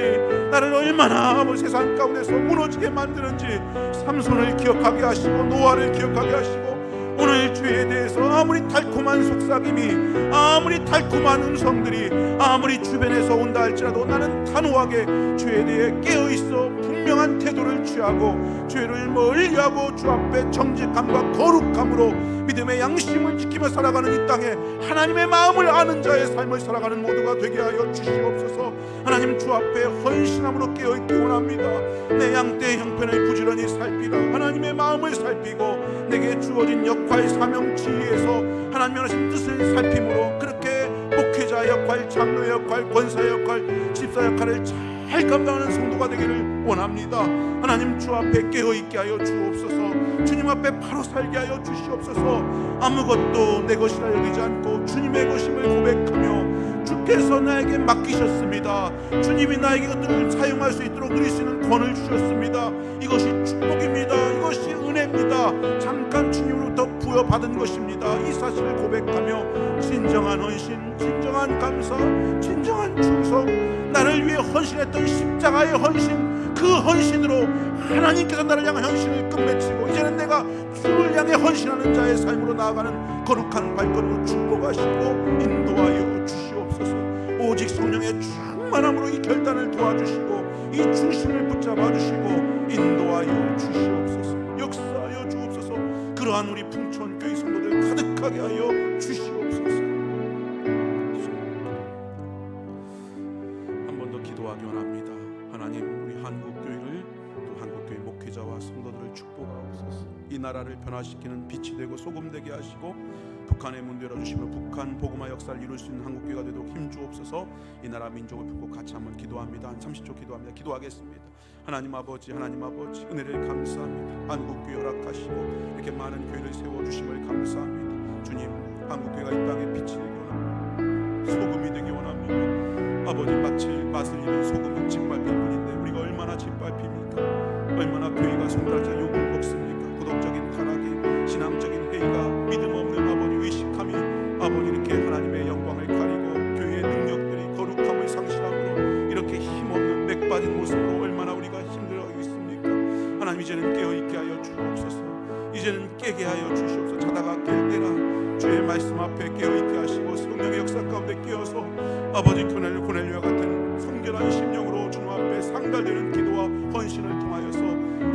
나를 얼마나 세상 가운데서 무너지게 만드는지 삼손을 기억하게 하시고 노아를 기억하게 하시고, 오늘 죄에 대해서 아무리 달콤한 속삭임이, 아무리 달콤한 음성들이 아무리 주변에서 온다 할지라도 나는 단호하게 죄에 대해 깨어있어 분명한 태도를 취하고 죄를 멀리하고 주 앞에 정직함과 거룩함으로 믿음의 양심을 지키며 살아가는 이 땅에 하나님의 마음을 아는 자의 삶을 살아가는 모두가 되게 하여 주시옵소서. 하나님, 주 앞에 헌신함으로 깨어있기 원합니다. 내 양떼 형편을 부지런히 살피라. 하나님의 마음을 살피고 내게 주어진 역할, 사명, 지위에서 하나님의 하신 뜻을 살핌으로 그렇게 목회자 역할, 장로 역할, 권사 역할, 집사 역할을 잘 감당하는 성도가 되기를 원합니다. 하나님, 주 앞에 깨어있게 하여 주옵소서. 주님 앞에 바로 살게 하여 주시옵소서. 아무것도 내 것이라 여기지 않고 주님의 것임을 고백하며 주께서 나에게 맡기셨습니다. 주님이 나에게 그것들을 사용할 수 있도록 누릴 수 있는 권을 주셨습니다. 이것이 축복입니다. 이것이 은혜입니다. 잠깐 주님으로부터 부여받은 것입니다. 이 사실을 고백하며 진정한 헌신, 진정한 감사, 진정한 충성, 나를 위해 헌신했던 십자가의 헌신, 그 헌신으로 하나님께서 나를 향한 헌신을 끝맺히고 이제는 내가 주를 향해 헌신하는 자의 삶으로 나아가는 거룩한 발걸음으로 축복하시고 인도하여 주시옵소서. 오직 성령의 충만함으로 이 결단을 도와주시고 이 중심을 붙잡아 주시고 인도하여 주시옵소서. 역사하여 주옵소서. 그러한 우리 풍천교회 성도들 가득하게 하여 주시옵소서. 한 번 더 기도하기 원합니다. 하나님, 우리 한국교회를, 또 한국교회 목회자와 성도들을 축복하옵소서. 이 나라를 변화시키는 빛이 되고 소금 되게 하시고 북한의 문 열어주시며 북한 복음화 역사를 이룰 수 있는 한국교회가 되도록 힘주옵소서. 이 나라 민족을 품고 같이 한번 기도합니다. 한 30초 기도합니다. 기도하겠습니다. 하나님 아버지, 하나님 아버지, 은혜를 감사합니다. 한국교회 허락하시고 이렇게 많은 교회를 세워주심을 감사합니다. 주님, 한국교회가 이 땅에 빛이 되기 원합니다. 소금이 되기 원합니다. 아버지, 마치 맛을 잃은 소금은 짓밟힐 뿐인데 우리가 얼마나 짓밟힙니까? 얼마나 교회가 손가락질 욕을 먹습니까? 도덕적인 타락이, 신앙적인 회의가, 믿음 없는 아버지 의식함이 아버지 이렇게 하나님의 영광을 가리고 교회의 능력들이 거룩함을 상실함으로 이렇게 힘없는 맥빠진 모습으로 얼마나 우리가 힘들어하고 있습니까? 하나님, 이제는 깨어있게 하여 주옵소서. 이제는 깨게 하여 주시옵소서. 자다가 깰 때가 주의 말씀 앞에 깨어있게 하시고 성령의 역사 가운데 깨어서 아버지 고넬료와 같은 성결한 심령으로 주님 앞에 상달되는 기도와 헌신을 통하여서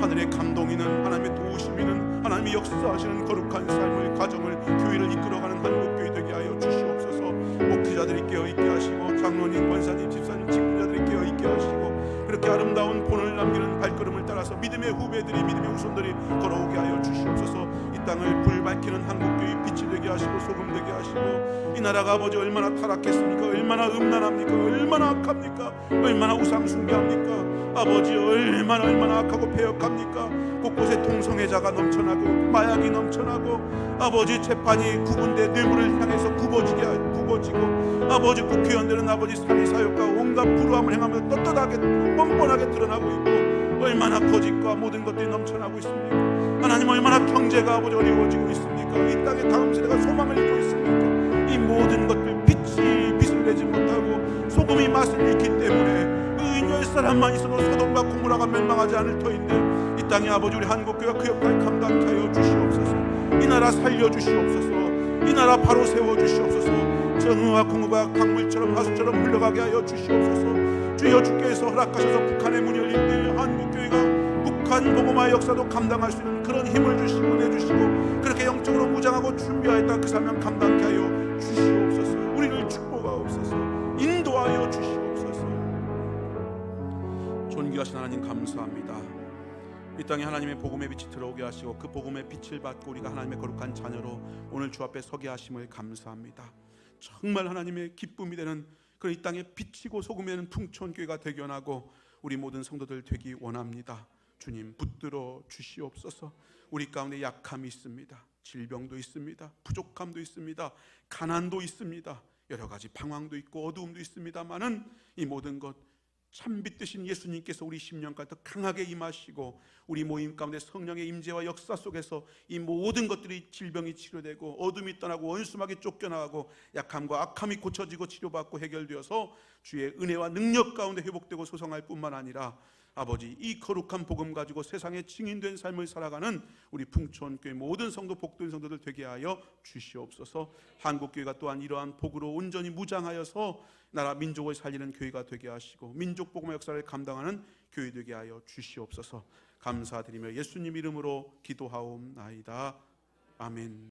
하늘의 감동이는, 하나님의 도우심이는, 하나님의 역사하시는 거룩한 삶을, 가정을, 교회를 이끌어가는 한국교회 되게 하여 주시옵소서. 목회자들이 깨어있게 하시고 장로님, 권사님, 집사님, 직분자들이 깨어있게 하시고 그렇게 아름다운 본을 남기는 발걸음을 따라서 믿음의 후배들이, 믿음의 후손들이 걸어오게 하여 주시옵소서. 이 땅을 불 밝히는 한국교회 빛이 되게 하시고 소금 되게 하시고 이 나라가 아버지 얼마나 타락했습니까? 얼마나 음란합니까? 얼마나 악합니까? 얼마나 우상 숭배합니까? 아버지, 얼마나 악하고 배역합니까? 곳곳에 동성애자가 넘쳐나고 마약이 넘쳐나고 아버지 재판이 구분돼 뇌물을 향해서 굽어지고 아버지 국회의원들은 아버지 살인사욕과 온갖 불우함을 행하며 떳떳하게 뻔뻔하게 드러나고 있고 얼마나 거짓과 모든 것들이 넘쳐나고 있습니까? 하나님, 얼마나 경제가 아버지 어려워지고 있습니까? 이 땅에 다음 세대가 소망을 잃고 있습니까? 이 모든 것들 빛이 빛을 내지 못하고 소금이 맛을 잃기 때문에 의인의 사람만 있어도 소돔과 고모라가 멸망하지 않을 터인데 이 땅에 아버지 우리 한국교회가 그 역할 감당케 하여 주시옵소서. 이 나라 살려주시옵소서. 이 나라 바로 세워주시옵소서. 정의와 공의가 강물처럼 하수처럼 흘러가게 하여 주시옵소서. 주여, 주께서 허락하셔서 북한의 문이 열릴 때 한국교회가 북한 복음화의 역사도 감당할 수 있는 그런 힘을 주시고 내주시고 그렇게 영적으로 무장하고 준비하였다 그 사명 감당케 하여 주시옵소서. 우리를 축복하옵소서. 인도하여 주시옵소서. 존귀하신 하나님, 감사합니다. 이 땅에 하나님의 복음의 빛이 들어오게 하시고 그 복음의 빛을 받고 우리가 하나님의 거룩한 자녀로 오늘 주 앞에 서게 하심을 감사합니다. 정말 하나님의 기쁨이 되는 그런 이 땅에 비치고 소금이 되는 풍촌교회가 되견하고 우리 모든 성도들 되기 원합니다. 주님, 붙들어 주시옵소서. 우리 가운데 약함이 있습니다. 질병도 있습니다. 부족함도 있습니다. 가난도 있습니다. 여러 가지 방황도 있고 어두움도 있습니다만은 이 모든 것 참빛 되신 예수님께서 우리 심령까지 더 강하게 임하시고 우리 모임 가운데 성령의 임재와 역사 속에서 이 모든 것들이 질병이 치료되고 어둠이 떠나고 원수막이 쫓겨나가고 약함과 악함이 고쳐지고 치료받고 해결되어서 주의 은혜와 능력 가운데 회복되고 소성할 뿐만 아니라 아버지, 이 거룩한 복음 가지고 세상에 증인된 삶을 살아가는 우리 풍촌교회 모든 성도 복된 성도들 되게 하여 주시옵소서. 한국교회가 또한 이러한 복으로 온전히 무장하여서 나라 민족을 살리는 교회가 되게 하시고 민족 복음의 역사를 감당하는 교회 되게 하여 주시옵소서. 감사드리며 예수님 이름으로 기도하옵나이다. 아멘.